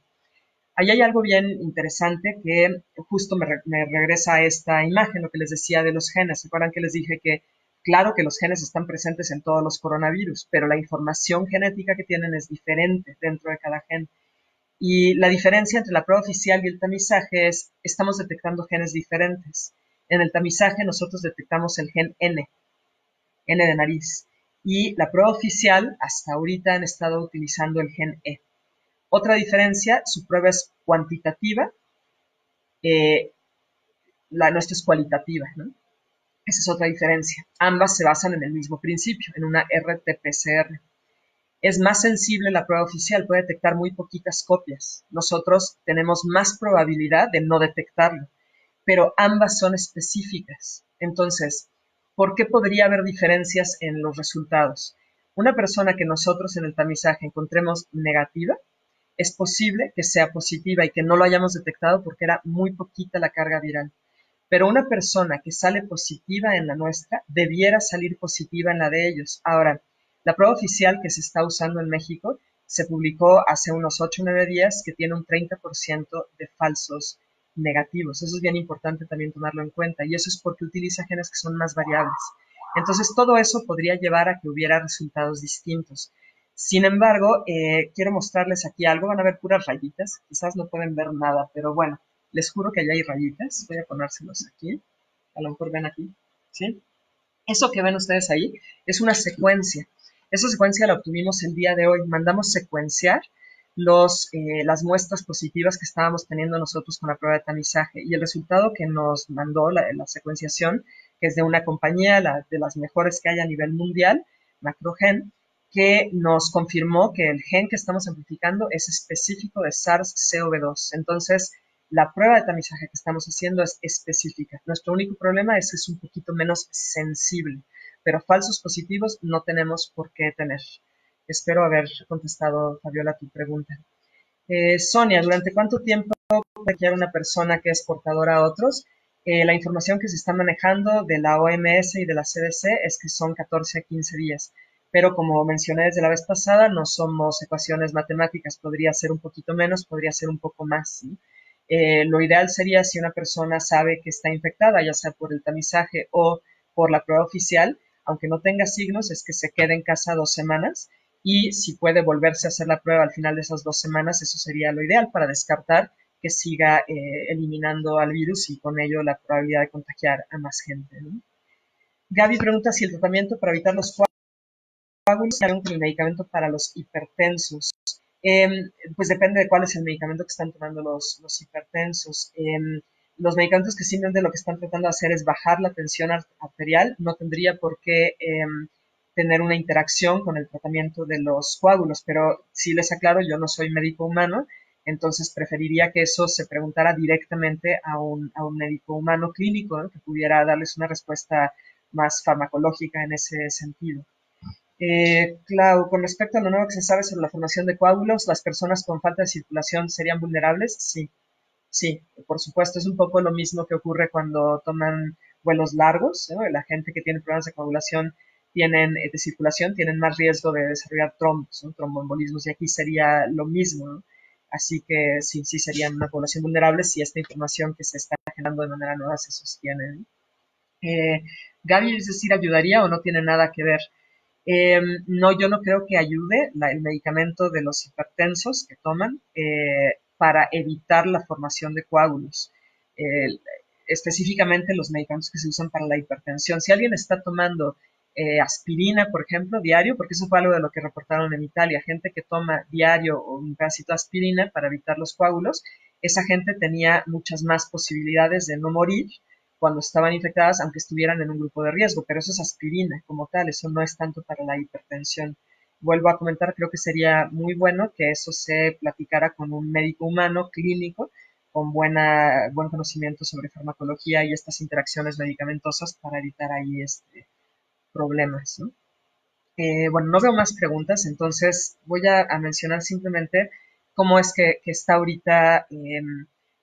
Ahí hay algo bien interesante que justo me regresa a esta imagen, lo que les decía de los genes. ¿Se acuerdan que les dije que claro que los genes están presentes en todos los coronavirus, pero la información genética que tienen es diferente dentro de cada gen? Y la diferencia entre la prueba oficial y el tamizaje es, estamos detectando genes diferentes. En el tamizaje nosotros detectamos el gen N de nariz. Y la prueba oficial, hasta ahorita han estado utilizando el gen E. Otra diferencia, su prueba es cuantitativa, la nuestra es cualitativa, ¿no? Esa es otra diferencia. Ambas se basan en el mismo principio, en una RT-PCR. Es más sensible la prueba oficial, puede detectar muy poquitas copias. Nosotros tenemos más probabilidad de no detectarlo, pero ambas son específicas. Entonces, ¿por qué podría haber diferencias en los resultados? Una persona que nosotros en el tamizaje encontremos negativa, es posible que sea positiva y que no lo hayamos detectado porque era muy poquita la carga viral. Pero una persona que sale positiva en la nuestra debiera salir positiva en la de ellos. Ahora, la prueba oficial que se está usando en México se publicó hace unos 8 o 9 días que tiene un 30% de falsos negativos. Eso es bien importante también tomarlo en cuenta y eso es porque utiliza genes que son más variables. Entonces, todo eso podría llevar a que hubiera resultados distintos. Sin embargo, quiero mostrarles aquí algo. Van a ver puras rayitas. Quizás no pueden ver nada, pero bueno, les juro que ya hay rayitas. Voy a ponérselos aquí. A lo mejor ven aquí. ¿Sí? Eso que ven ustedes ahí es una secuencia. Esa secuencia la obtuvimos el día de hoy. Mandamos secuenciar las muestras positivas que estábamos teniendo nosotros con la prueba de tamizaje. Y el resultado que nos mandó la secuenciación, que es de una compañía, de las mejores que hay a nivel mundial, Macrogen, que nos confirmó que el gen que estamos amplificando es específico de SARS-CoV-2. Entonces, la prueba de tamizaje que estamos haciendo es específica. Nuestro único problema es que es un poquito menos sensible, pero falsos positivos no tenemos por qué tener. Espero haber contestado, Fabiola, tu pregunta. Sonia, ¿durante cuánto tiempo puede quedar una persona que es portadora a otros? La información que se está manejando de la OMS y de la CDC es que son 14 a 15 días, pero como mencioné desde la vez pasada, no somos ecuaciones matemáticas, podría ser un poquito menos, podría ser un poco más, ¿sí? Lo ideal sería si una persona sabe que está infectada, ya sea por el tamizaje o por la prueba oficial, aunque no tenga signos, es que se quede en casa 2 semanas y si puede volverse a hacer la prueba al final de esas 2 semanas, eso sería lo ideal para descartar que siga eliminando al virus y con ello la probabilidad de contagiar a más gente, ¿no? Gaby pregunta si el tratamiento para evitar los coágulos es el medicamento para los hipertensos. Pues depende de cuál es el medicamento que están tomando los hipertensos. Los medicamentos que simplemente lo que están tratando de hacer es bajar la tensión arterial, no tendría por qué tener una interacción con el tratamiento de los coágulos, pero sí les aclaro, yo no soy médico humano, entonces preferiría que eso se preguntara directamente a un médico humano clínico, ¿no? Que pudiera darles una respuesta más farmacológica en ese sentido. Clau, con respecto a lo nuevo que se sabe sobre la formación de coágulos, ¿las personas con falta de circulación serían vulnerables? Sí, sí, por supuesto, es un poco lo mismo que ocurre cuando toman vuelos largos, ¿no? La gente que tiene problemas de coagulación de circulación tienen más riesgo de desarrollar trombos, ¿no? Tromboembolismos, y aquí sería lo mismo, ¿no? Así que sí, sí serían una población vulnerable si esta información que se está generando de manera nueva se sostiene, ¿no? Gaby, es decir, ¿ayudaría o no tiene nada que ver? No, yo no creo que ayude el medicamento de los hipertensos que toman para evitar la formación de coágulos. Eh, Específicamente los medicamentos que se usan para la hipertensión. Si alguien está tomando aspirina, por ejemplo, diario, porque eso fue algo de lo que reportaron en Italia, gente que toma diario un pedacito de aspirina para evitar los coágulos, esa gente tenía muchas más posibilidades de no morir cuando estaban infectadas, aunque estuvieran en un grupo de riesgo, pero eso es aspirina como tal, eso no es tanto para la hipertensión. Vuelvo a comentar, creo que sería muy bueno que eso se platicara con un médico humano clínico con buen conocimiento sobre farmacología y estas interacciones medicamentosas para evitar ahí problemas, ¿no? Bueno, no veo más preguntas, entonces voy a mencionar simplemente cómo es que está ahorita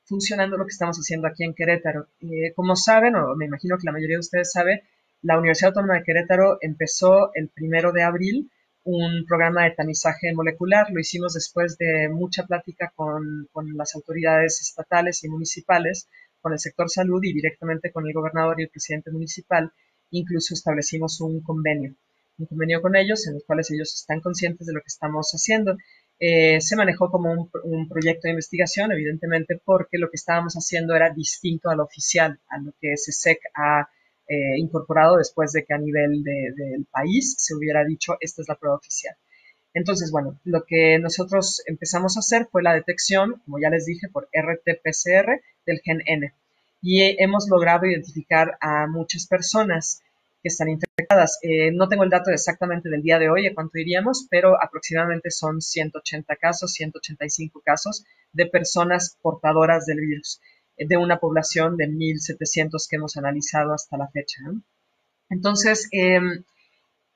funcionando lo que estamos haciendo aquí en Querétaro. Como saben, o me imagino que la mayoría de ustedes sabe, la Universidad Autónoma de Querétaro empezó el 1 de abril un programa de tamizaje molecular. Lo hicimos después de mucha plática con las autoridades estatales y municipales, con el sector salud y directamente con el gobernador y el presidente municipal. Incluso establecimos un convenio con ellos en los cuales ellos están conscientes de lo que estamos haciendo. Se manejó como un proyecto de investigación, evidentemente, porque lo que estábamos haciendo era distinto a lo oficial, a lo que CSEC ha incorporado después de que a nivel del país se hubiera dicho esta es la prueba oficial. Entonces, bueno, lo que nosotros empezamos a hacer fue la detección, como ya les dije, por RT-PCR del gen N. Y hemos logrado identificar a muchas personas que están infectadas. No tengo el dato exactamente del día de hoy, a cuánto iríamos, pero aproximadamente son 180 casos, 185 casos de personas portadoras del virus, de una población de 1.700 que hemos analizado hasta la fecha, ¿no? Entonces,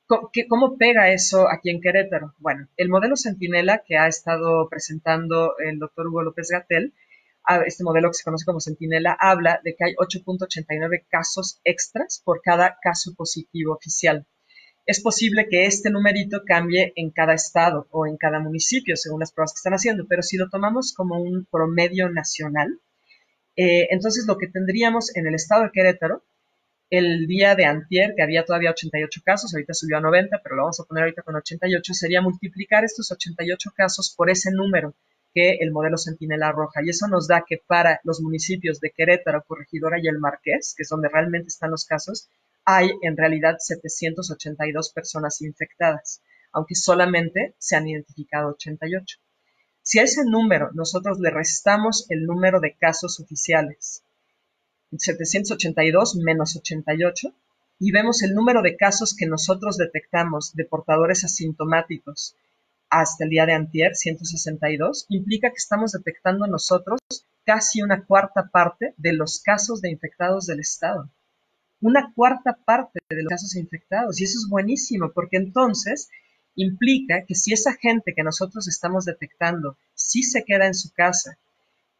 ¿cómo pega eso aquí en Querétaro? Bueno, el modelo Centinela que ha estado presentando el doctor Hugo López Gatell, este modelo que se conoce como Centinela, habla de que hay 8.89 casos extras por cada caso positivo oficial. Es posible que este numerito cambie en cada estado o en cada municipio según las pruebas que están haciendo, pero si lo tomamos como un promedio nacional, entonces lo que tendríamos en el estado de Querétaro el día de antier, que había todavía 88 casos, ahorita subió a 90, pero lo vamos a poner ahorita con 88, sería multiplicar estos 88 casos por ese número que el modelo Centinela arroja. Y eso nos da que para los municipios de Querétaro, Corregidora y El Marqués, que es donde realmente están los casos, hay en realidad 782 personas infectadas, aunque solamente se han identificado 88. Si a ese número nosotros le restamos el número de casos oficiales, 782 menos 88, y vemos el número de casos que nosotros detectamos de portadores asintomáticos hasta el día de antier, 162, implica que estamos detectando nosotros casi una cuarta parte de los casos de infectados del estado. Una cuarta parte de los casos infectados. Y eso es buenísimo, porque entonces implica que si esa gente que nosotros estamos detectando sí se queda en su casa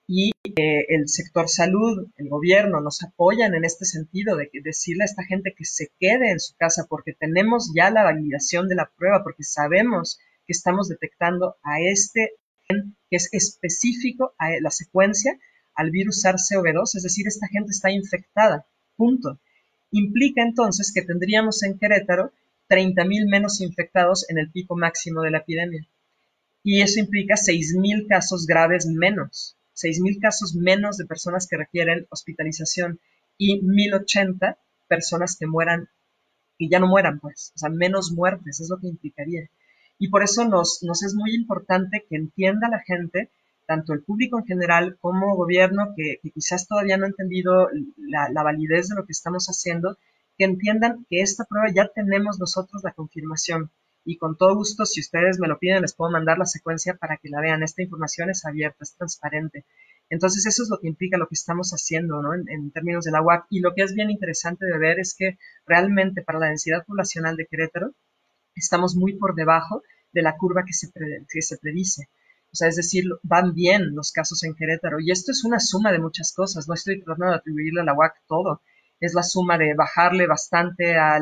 y el sector salud, el gobierno nos apoyan en este sentido de decirle a esta gente que se quede en su casa porque tenemos ya la validación de la prueba, porque sabemos que estamos detectando a este gen que es específico a la secuencia al virus SARS-CoV-2, es decir, esta gente está infectada, punto. Implica entonces que tendríamos en Querétaro 30,000 menos infectados en el pico máximo de la epidemia. Y eso implica 6,000 casos graves menos, 6,000 casos menos de personas que requieren hospitalización y 1,080 personas que mueran, que ya no mueran, pues, o sea, menos muertes, es lo que implicaría. Y por eso nos es muy importante que entienda la gente, tanto el público en general como gobierno, que quizás todavía no ha entendido la validez de lo que estamos haciendo, que entiendan que esta prueba ya tenemos nosotros la confirmación. Y con todo gusto, si ustedes me lo piden, les puedo mandar la secuencia para que la vean. Esta información es abierta, es transparente. Entonces, eso es lo que implica lo que estamos haciendo, ¿no? En términos de la UAC. Y lo que es bien interesante de ver es que realmente para la densidad poblacional de Querétaro estamos muy por debajo de la curva que se predice. O sea, es decir, van bien los casos en Querétaro. Y esto es una suma de muchas cosas. No estoy tratando de atribuirle a la UAC todo. Es la suma de bajarle bastante a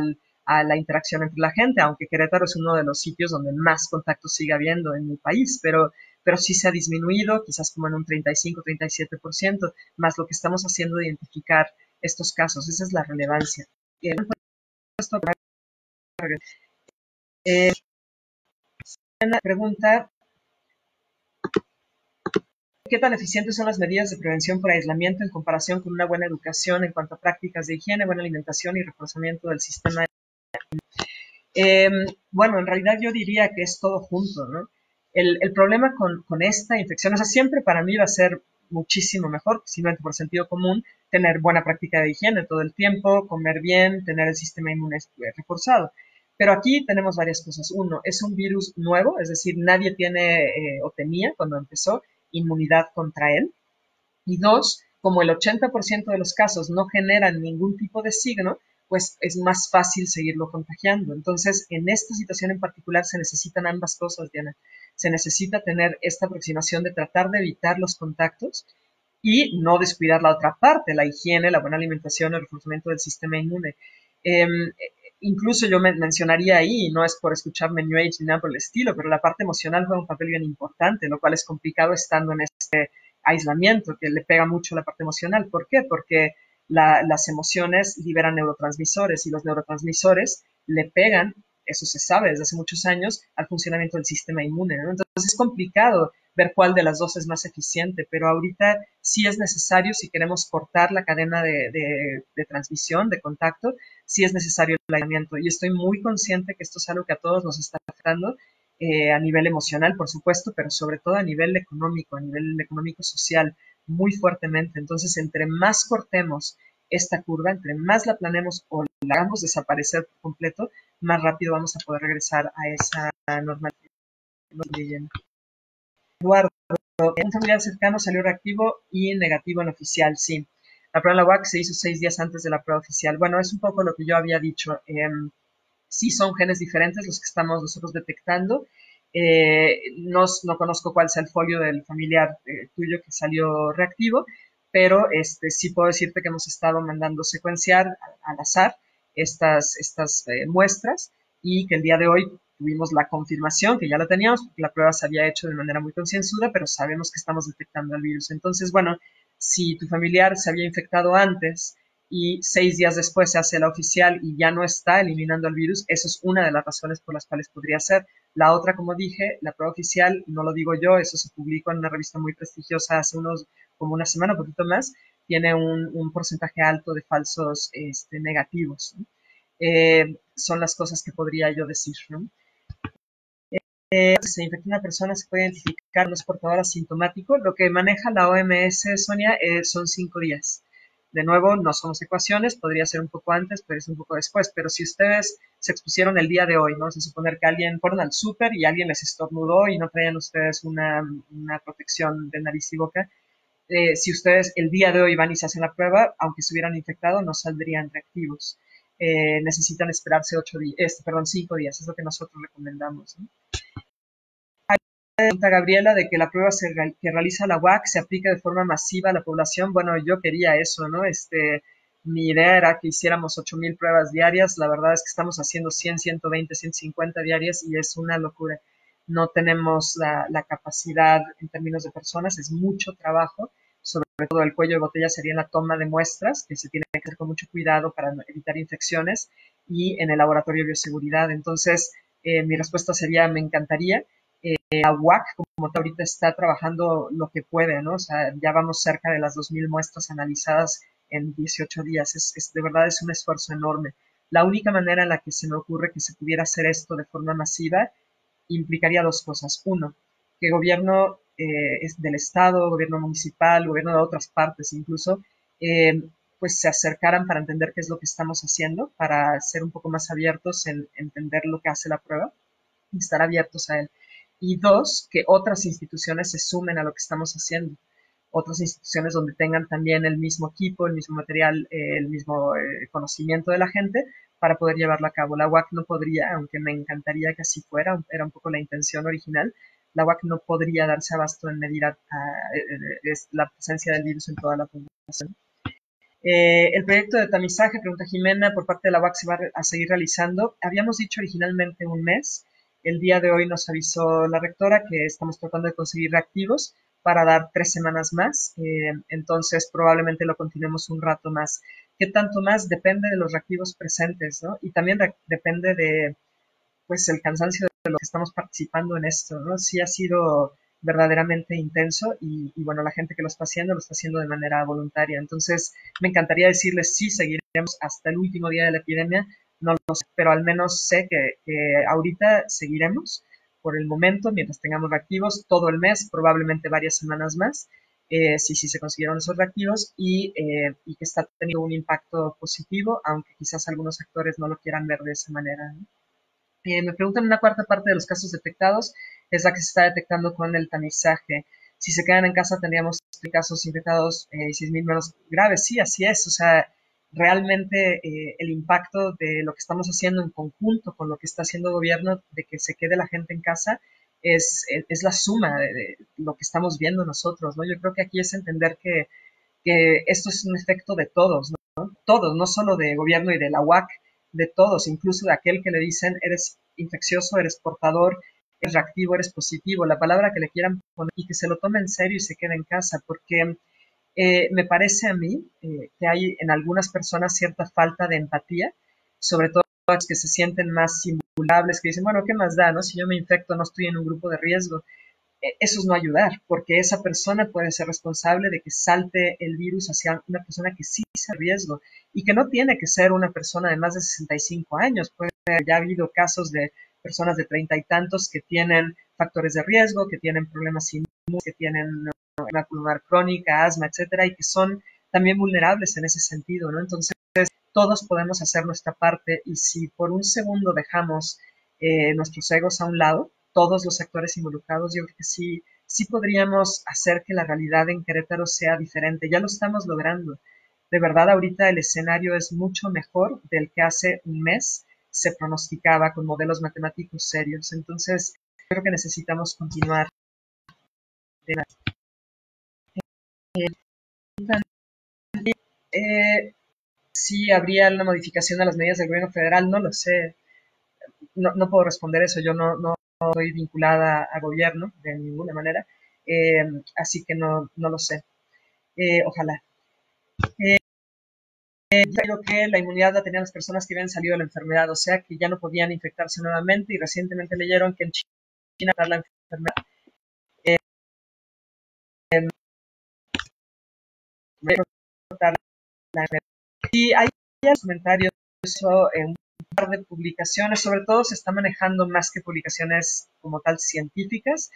la interacción entre la gente, aunque Querétaro es uno de los sitios donde más contactos sigue habiendo en el país, pero sí se ha disminuido, quizás como en un 35-37%, más lo que estamos haciendo de identificar estos casos. Esa es la relevancia. Una pregunta, ¿qué tan eficientes son las medidas de prevención por aislamiento en comparación con una buena educación en cuanto a prácticas de higiene, buena alimentación y reforzamiento del sistema? Eh, bueno, en realidad yo diría que es todo junto, ¿no? El problema con esta infección, o sea, siempre para mí va a ser muchísimo mejor, simplemente por sentido común, tener buena práctica de higiene todo el tiempo, comer bien, tener el sistema inmune reforzado. Pero aquí tenemos varias cosas. Uno, es un virus nuevo, es decir, nadie tiene o tenía cuando empezó inmunidad contra él. Y dos, como el 80% de los casos no generan ningún tipo de signo, pues es más fácil seguirlo contagiando. Entonces, en esta situación en particular se necesitan ambas cosas, Diana. Se necesita tener esta aproximación de tratar de evitar los contactos y no descuidar la otra parte, la higiene, la buena alimentación, el reforzamiento del sistema inmune. Eh, Incluso yo mencionaría ahí, no es por escucharme New Age ni nada por el estilo, pero la parte emocional juega un papel bien importante, lo cual es complicado estando en este aislamiento, que le pega mucho la parte emocional. ¿Por qué? Porque las emociones liberan neurotransmisores y los neurotransmisores le pegan, eso se sabe desde hace muchos años, al funcionamiento del sistema inmune, ¿no? Entonces es complicado ver cuál de las dos es más eficiente, pero ahorita sí es necesario, si queremos cortar la cadena de transmisión, de contacto, sí es necesario el aislamiento. Y estoy muy consciente que esto es algo que a todos nos está afectando, a nivel emocional, por supuesto, pero sobre todo a nivel económico social, muy fuertemente. Entonces, entre más cortemos esta curva, entre más la planeemos o la hagamos desaparecer por completo, más rápido vamos a poder regresar a esa normalidad. Eduardo, un familiar cercano salió reactivo y negativo en oficial, sí. La prueba en la UAC se hizo 6 días antes de la prueba oficial. Bueno, es un poco lo que yo había dicho. Sí son genes diferentes los que estamos nosotros detectando. No conozco cuál sea el folio del familiar tuyo que salió reactivo, pero sí puedo decirte que hemos estado mandando secuenciar al azar estas muestras y que el día de hoy tuvimos la confirmación, que ya la teníamos, porque la prueba se había hecho de manera muy concienzuda, pero sabemos que estamos detectando el virus. Entonces, bueno, si tu familiar se había infectado antes y 6 días después se hace la oficial y ya no está eliminando el virus, eso es una de las razones por las cuales podría ser. La otra, como dije, la prueba oficial, no lo digo yo, eso se publicó en una revista muy prestigiosa hace como una semana, un poquito más, tiene un porcentaje alto de falsos negativos, ¿no? Son las cosas que podría yo decir, ¿no? Si se infecta una persona, se puede identificar los portadores asintomáticos. Lo que maneja la OMS, Sonia, son 5 días. De nuevo, no somos ecuaciones, podría ser un poco antes, podría ser un poco después, pero si ustedes se expusieron el día de hoy, ¿no? Vamos a suponer que alguien fueron al súper y alguien les estornudó y no traían ustedes una protección de nariz y boca. Si ustedes el día de hoy van y se hacen la prueba, aunque estuvieran infectados, no saldrían reactivos. Necesitan esperarse 5 días, es lo que nosotros recomendamos, ¿no? Pregunta Gabriela de que la prueba que realiza la UAC se aplica de forma masiva a la población. Bueno, yo quería eso, ¿no? Mi idea era que hiciéramos 8,000 pruebas diarias. La verdad es que estamos haciendo 100, 120, 150 diarias y es una locura. No tenemos la capacidad en términos de personas, es mucho trabajo. Sobre todo el cuello de botella sería en la toma de muestras, que se tiene que hacer con mucho cuidado para evitar infecciones, y en el laboratorio de bioseguridad. Entonces, mi respuesta sería, me encantaría. La UAC, como ahorita está trabajando lo que puede, ¿no? O sea, ya vamos cerca de las 2,000 muestras analizadas en 18 días. De verdad es un esfuerzo enorme. La única manera en la que se me ocurre que se pudiera hacer esto de forma masiva implicaría dos cosas. Uno, que gobierno del Estado, gobierno municipal, gobierno de otras partes incluso, pues se acercaran para entender qué es lo que estamos haciendo, para ser un poco más abiertos en entender lo que hace la prueba y estar abiertos a él. Y dos, que otras instituciones se sumen a lo que estamos haciendo. Otras instituciones donde tengan también el mismo equipo, el mismo material, el mismo conocimiento de la gente para poder llevarlo a cabo. La UAC no podría, aunque me encantaría que así fuera, era un poco la intención original, la UAC no podría darse abasto en medir la presencia del virus en toda la población. El proyecto de tamizaje, pregunta Jimena, por parte de la UAC se va a seguir realizando. Habíamos dicho originalmente un mes. El día de hoy nos avisó la rectora que estamos tratando de conseguir reactivos para dar 3 semanas más. Entonces, probablemente lo continuemos un rato más. ¿Qué tanto más? Depende de los reactivos presentes, ¿no? Y también depende de, pues, el cansancio de los que estamos participando en esto, ¿no? Sí ha sido verdaderamente intenso y bueno, la gente que lo está haciendo de manera voluntaria. Entonces, me encantaría decirles sí, seguiremos hasta el último día de la epidemia, no lo sé, pero al menos sé que ahorita seguiremos por el momento, mientras tengamos reactivos, todo el mes, probablemente varias semanas más, si se consiguieron esos reactivos y que está teniendo un impacto positivo, aunque quizás algunos actores no lo quieran ver de esa manera, ¿no? Me preguntan una cuarta parte de los casos detectados es la que se está detectando con el tamizaje. Si se quedan en casa tendríamos casos infectados 6,000 menos graves. Sí, así es. O sea, realmente el impacto de lo que estamos haciendo en conjunto con lo que está haciendo el gobierno de que se quede la gente en casa es la suma de lo que estamos viendo nosotros, ¿no? Yo creo que aquí es entender que esto es un efecto de todos, ¿no? Todos, no solo de gobierno y de la UAC, de todos, incluso de aquel que le dicen eres infeccioso, eres portador, eres reactivo, eres positivo, la palabra que le quieran poner y que se lo tome en serio y se quede en casa, porque me parece a mí que hay en algunas personas cierta falta de empatía, sobre todo los que se sienten más vulnerables, que dicen, bueno, ¿qué más da, no? Si yo me infecto, no estoy en un grupo de riesgo. Eso es no ayudar, porque esa persona puede ser responsable de que salte el virus hacia una persona que sí es riesgo y que no tiene que ser una persona de más de 65 años. Puede haber ya habido casos de personas de 30 y tantos que tienen factores de riesgo, que tienen problemas inmunes, que tienen una pulmonar crónica, asma, etcétera, y que son también vulnerables en ese sentido, ¿no? Entonces, todos podemos hacer nuestra parte y si por un segundo dejamos nuestros egos a un lado, todos los sectores involucrados, yo creo que sí, sí podríamos hacer que la realidad en Querétaro sea diferente. Ya lo estamos logrando. De verdad, ahorita el escenario es mucho mejor del que hace un mes se pronosticaba con modelos matemáticos serios. Entonces, creo que necesitamos continuar. Eh, si habría una modificación a las medidas del gobierno federal, no lo sé. No puedo responder eso. Yo no estoy vinculada a gobierno de ninguna manera. Eh, Así que no lo sé. Ojalá. Creo que la inmunidad la tenían las personas que habían salido de la enfermedad, o sea que ya no podían infectarse nuevamente y recientemente leyeron que en China la enfermedad. Eh, y hay comentarios en un par de publicaciones, sobre todo se está manejando más que publicaciones como tal científicas,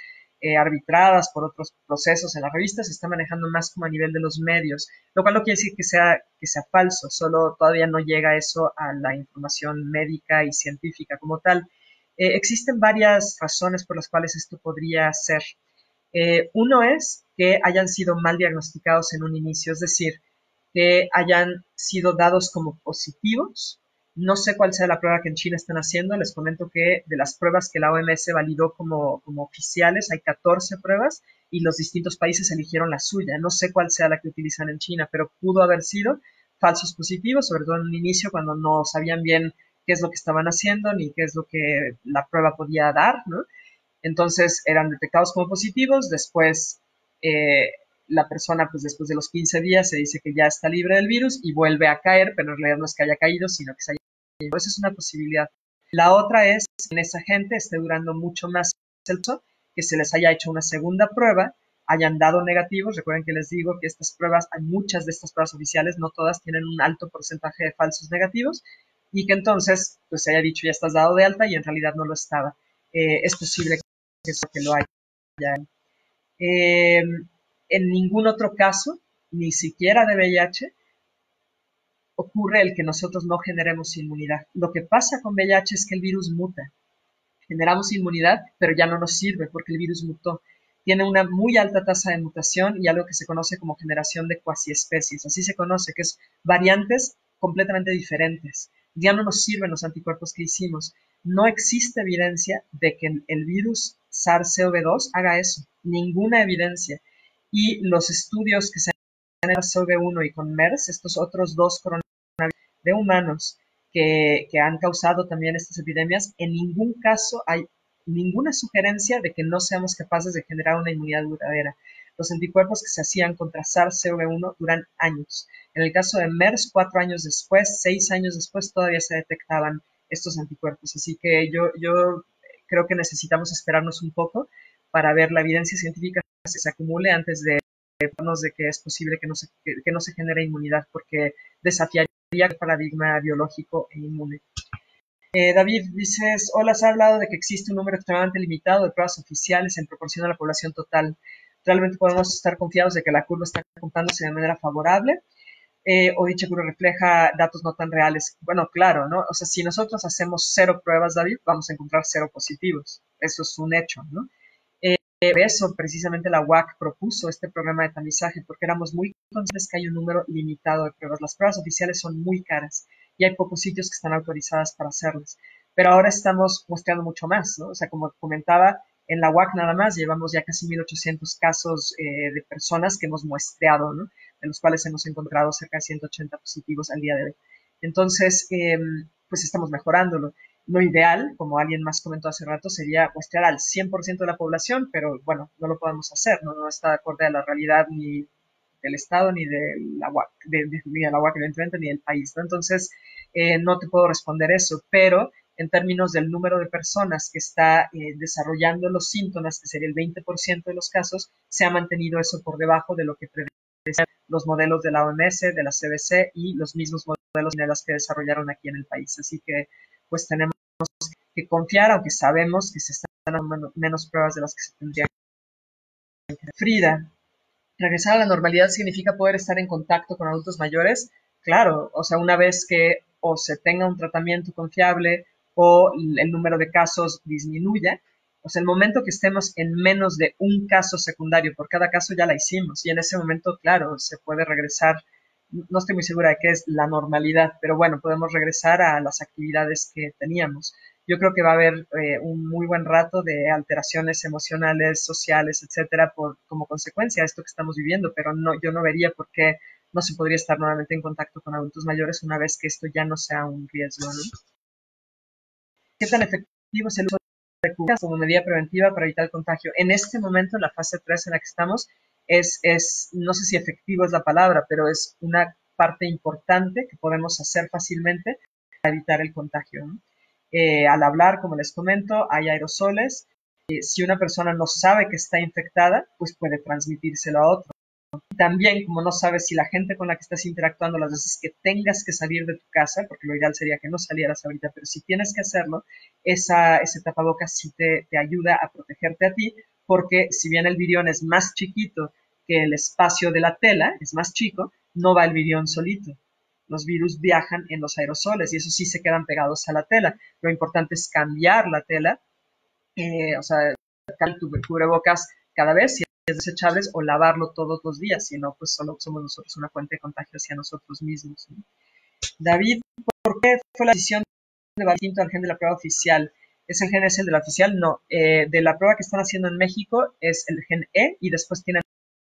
arbitradas por otros procesos en la revista, se está manejando más como a nivel de los medios, lo cual no quiere decir que sea falso, solo todavía no llega eso a la información médica y científica como tal. Existen varias razones por las cuales esto podría ser. Uno es que hayan sido mal diagnosticados en un inicio, es decir, que hayan sido dados como positivos. No sé cuál sea la prueba que en China están haciendo. Les comento que de las pruebas que la OMS validó como oficiales, hay 14 pruebas y los distintos países eligieron la suya. No sé cuál sea la que utilizan en China, pero pudo haber sido falsos positivos, sobre todo en un inicio cuando no sabían bien qué es lo que estaban haciendo ni qué es lo que la prueba podía dar, ¿no? Entonces eran detectados como positivos, después eh, la persona, pues después de los 15 días se dice que ya está libre del virus y vuelve a caer, pero en realidad no es que haya caído, sino que se haya caído. Esa es una posibilidad. La otra es que en esa gente esté durando mucho más el proceso, que se les haya hecho una segunda prueba, hayan dado negativos. Recuerden que les digo que estas pruebas, hay muchas de estas pruebas oficiales, no todas tienen un alto porcentaje de falsos negativos, y que entonces pues se haya dicho ya estás dado de alta y en realidad no lo estaba. Es posible que lo haya. Eh, en ningún otro caso, ni siquiera de VIH, ocurre el que nosotros no generemos inmunidad. Lo que pasa con VIH es que el virus muta. Generamos inmunidad, pero ya no nos sirve porque el virus mutó. Tiene una muy alta tasa de mutación y algo que se conoce como generación de cuasiespecies. Así se conoce, que es variantes completamente diferentes. Ya no nos sirven los anticuerpos que hicimos. No existe evidencia de que el virus SARS-CoV-2 haga eso. Ninguna evidencia. Y los estudios que se han hecho con SARS-CoV-1 y con MERS, estos otros dos coronavirus de humanos que han causado también estas epidemias, en ningún caso hay ninguna sugerencia de que no seamos capaces de generar una inmunidad duradera. Los anticuerpos que se hacían contra SARS-CoV-1 duran años. En el caso de MERS, 4 años después, 6 años después, todavía se detectaban estos anticuerpos. Así que yo creo que necesitamos esperarnos un poco para ver la evidencia científica que se acumule antes de que es posible que no se genere inmunidad, porque desafiaría el paradigma biológico e inmune. David, dices, hola, se ha hablado de que existe un número extremadamente limitado de pruebas oficiales en proporción a la población total. ¿Realmente podemos estar confiados de que la curva está comportándose de manera favorable? ¿O dicha curva refleja datos no tan reales? Bueno, claro, ¿no? O sea, si nosotros hacemos 0 pruebas, David, vamos a encontrar 0 positivos. Eso es un hecho, ¿no? Por eso precisamente la UAC propuso este programa de tamizaje, porque éramos muy conscientes que hay un número limitado de pruebas. Las pruebas oficiales son muy caras y hay pocos sitios que están autorizadas para hacerlas. Pero ahora estamos mostrando mucho más, ¿no? O sea, como comentaba, en la UAC nada más llevamos ya casi 1.800 casos de personas que hemos muestreado, ¿no? De los cuales hemos encontrado cerca de 180 positivos al día de hoy. Entonces, pues estamos mejorándolo. Lo ideal, como alguien más comentó hace rato, sería muestrear al 100% de la población, pero bueno, no lo podemos hacer, ¿no? No está acorde a la realidad ni del Estado, ni de la UAC, ni de la UAC, evidentemente, ni del país, ¿no? Entonces, no te puedo responder eso, pero en términos del número de personas que está desarrollando los síntomas, que sería el 20% de los casos, se ha mantenido eso por debajo de lo que predecían los modelos de la OMS, de la CDC y los mismos modelos que desarrollaron aquí en el país. Así que, pues tenemos que confiar, aunque sabemos que se están dando menos pruebas de las que se tendrían. Frida, regresar a la normalidad significa poder estar en contacto con adultos mayores. Claro, o sea, una vez que o se tenga un tratamiento confiable o el número de casos disminuya, o sea, el momento que estemos en menos de un caso secundario por cada caso ya la hicimos y en ese momento, claro, se puede regresar. No estoy muy segura de qué es la normalidad, pero bueno, podemos regresar a las actividades que teníamos. Yo creo que va a haber un muy buen rato de alteraciones emocionales, sociales, etcétera, como consecuencia de esto que estamos viviendo, pero no, yo no vería por qué no se podría estar nuevamente en contacto con adultos mayores una vez que esto ya no sea un riesgo, ¿no? ¿Qué tan efectivo es el uso de cubrebocas como medida preventiva para evitar el contagio? En este momento, en la fase 3 en la que estamos, no sé si efectivo es la palabra, pero es una parte importante que podemos hacer fácilmente para evitar el contagio, ¿no? Al hablar, como les comento, hay aerosoles. Si una persona no sabe que está infectada, pues puede transmitírselo a otro. También, como no sabes si la gente con la que estás interactuando, las veces que tengas que salir de tu casa, porque lo ideal sería que no salieras ahorita, pero si tienes que hacerlo, ese tapabocas sí te ayuda a protegerte a ti, porque si bien el virión es más chiquito que el espacio de la tela, es más chico, no va el virión solito. Los virus viajan en los aerosoles y eso sí se quedan pegados a la tela. Lo importante es cambiar la tela, o sea, tu cubrebocas cada vez, si es desechables, o lavarlo todos los días, si no, pues solo somos nosotros una fuente de contagio hacia nosotros mismos, ¿no? David, ¿por qué fue la decisión de distinto al gen de la prueba oficial? ¿Es el gen es el de la oficial? No. De la prueba que están haciendo en México es el gen E y después tienen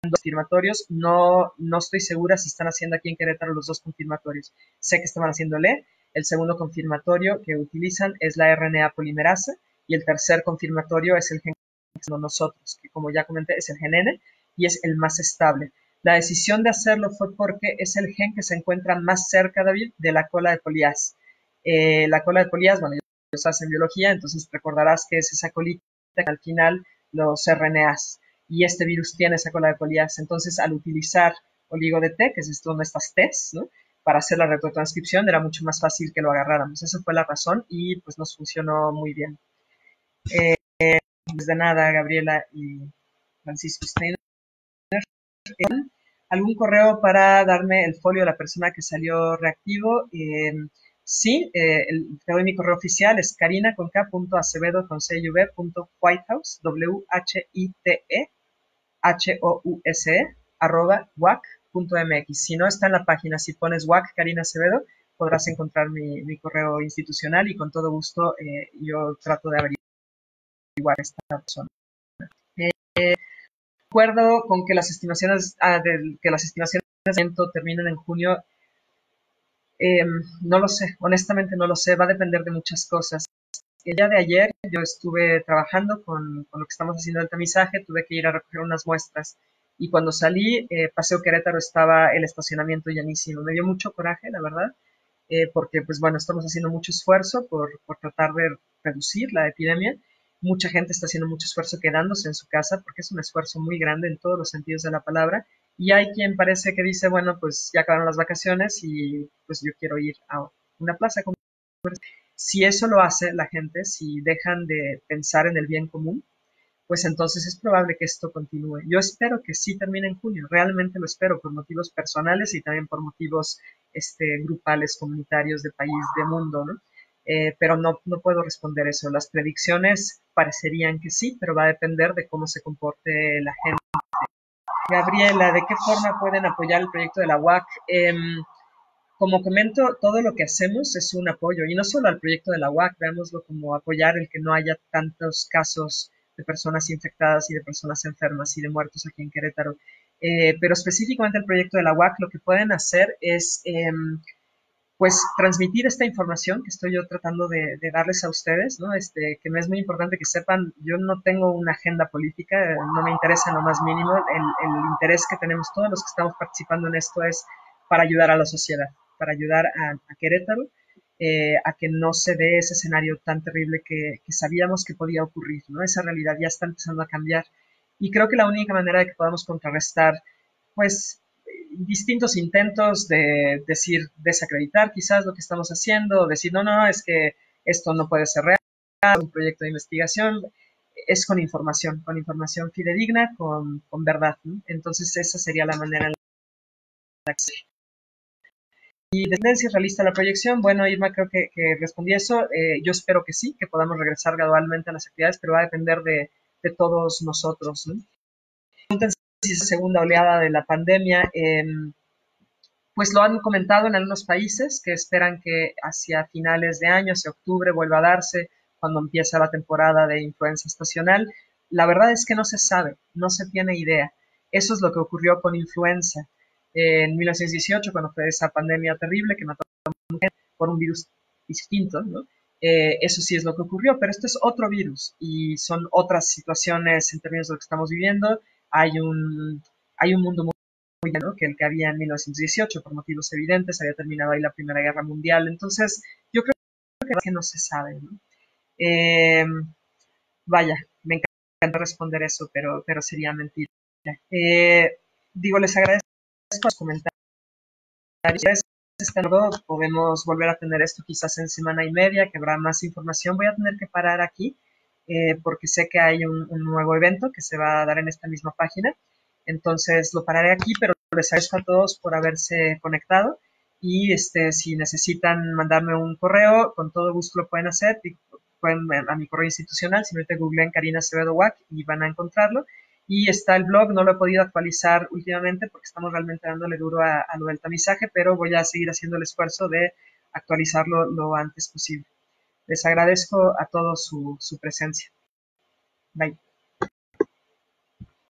dos confirmatorios. No estoy segura si están haciendo aquí en Querétaro los dos confirmatorios. Sé que estaban haciendo el E. El segundo confirmatorio que utilizan es la RNA polimerasa y el tercer confirmatorio es el gen que estamos nosotros, que como ya comenté es el gen N y es el más estable. La decisión de hacerlo fue porque es el gen que se encuentra más cerca, David, de la cola de Polías. La cola de Polías, bueno, ya estás en biología, entonces recordarás que es esa colita que al final los RNAs y este virus tiene esa cola de Polías. Entonces, al utilizar oligo de T, que es esto donde estas Ts, ¿no? Para hacer la retrotranscripción era mucho más fácil que lo agarráramos. Esa fue la razón y pues nos funcionó muy bien. Pues de nada, Gabriela y Francisco Steiner. ¿Algún correo para darme el folio de la persona que salió reactivo? Sí, te doy mi correo oficial, es carina con k punto acevedo con c v punto whitehouse, WHITE HOUSE arroba wac.mx. Si no está en la página, si pones WAC Karina Acevedo, podrás encontrar mi correo institucional y con todo gusto yo trato de averiguar esta persona. Acuerdo con que las estimaciones de evento terminen en junio. No lo sé, honestamente no lo sé, va a depender de muchas cosas. El día de ayer yo estuve trabajando con lo que estamos haciendo del tamizaje, tuve que ir a recoger unas muestras y cuando salí, Paseo Querétaro estaba el estacionamiento llenísimo. Me dio mucho coraje, la verdad, porque pues bueno, estamos haciendo mucho esfuerzo por tratar de reducir la epidemia. Mucha gente está haciendo mucho esfuerzo quedándose en su casa porque es un esfuerzo muy grande en todos los sentidos de la palabra. Y hay quien parece que dice, bueno, pues ya acabaron las vacaciones y pues yo quiero ir a una plaza. Si eso lo hace la gente, si dejan de pensar en el bien común, pues entonces es probable que esto continúe. Yo espero que sí termine en junio, realmente lo espero por motivos personales y también por motivos grupales, comunitarios, de país, de mundo, ¿no? Pero no puedo responder eso. Las predicciones parecerían que sí, pero va a depender de cómo se comporte la gente. Gabriela, ¿de qué forma pueden apoyar el proyecto de la UAC? Como comento, todo lo que hacemos es un apoyo, y no solo al proyecto de la UAC, veámoslo como apoyar el que no haya tantos casos de personas infectadas y de personas enfermas y de muertos aquí en Querétaro. Pero específicamente el proyecto de la UAC lo que pueden hacer es pues transmitir esta información que estoy yo tratando de darles a ustedes, ¿no? Que me es muy importante que sepan, yo no tengo una agenda política, no me interesa en lo más mínimo, el interés que tenemos todos los que estamos participando en esto es para ayudar a la sociedad, para ayudar a Querétaro, a que no se dé ese escenario tan terrible que sabíamos que podía ocurrir, ¿no? Esa realidad ya está empezando a cambiar y creo que la única manera de que podamos contrarrestar, pues, distintos intentos de decir, desacreditar quizás lo que estamos haciendo, decir, no, es que esto no puede ser real, un proyecto de investigación, es con información fidedigna, con verdad, ¿no? Entonces esa sería la manera en la que... Y de tendencia realista a la proyección, bueno, Irma, creo que respondí eso. Yo espero que sí, que podamos regresar gradualmente a las actividades, pero va a depender de todos nosotros, ¿no? Entonces, si es segunda oleada de la pandemia, pues lo han comentado en algunos países que esperan que hacia finales de año, hacia octubre, vuelva a darse cuando empieza la temporada de influenza estacional. La verdad es que no se sabe, no se tiene idea. Eso es lo que ocurrió con influenza en 1918, cuando fue esa pandemia terrible que mató a mucha gente por un virus distinto, ¿no? Eso sí es lo que ocurrió, pero esto es otro virus y son otras situaciones en términos de lo que estamos viviendo. Hay un mundo muy ¿no? que el que había en 1918, por motivos evidentes, había terminado ahí la Primera Guerra Mundial. Entonces, yo creo que no se sabe, ¿no? Eh, Vaya, me encanta responder eso, pero sería mentira. Eh, digo, les agradezco los comentarios. Podemos volver a tener esto quizás en semana y media, que habrá más información. Voy a tener que parar aquí porque sé que hay un nuevo evento que se va a dar en esta misma página. Entonces lo pararé aquí, pero les agradezco a todos por haberse conectado y si necesitan mandarme un correo, con todo gusto lo pueden hacer. Pueden a mi correo institucional, si no te googlean Karina Acevedo WAC y van a encontrarlo. Y está el blog, no lo he podido actualizar últimamente porque estamos realmente dándole duro a lo del tamizaje, pero voy a seguir haciendo el esfuerzo de actualizarlo lo antes posible. Les agradezco a todos su presencia. Bye.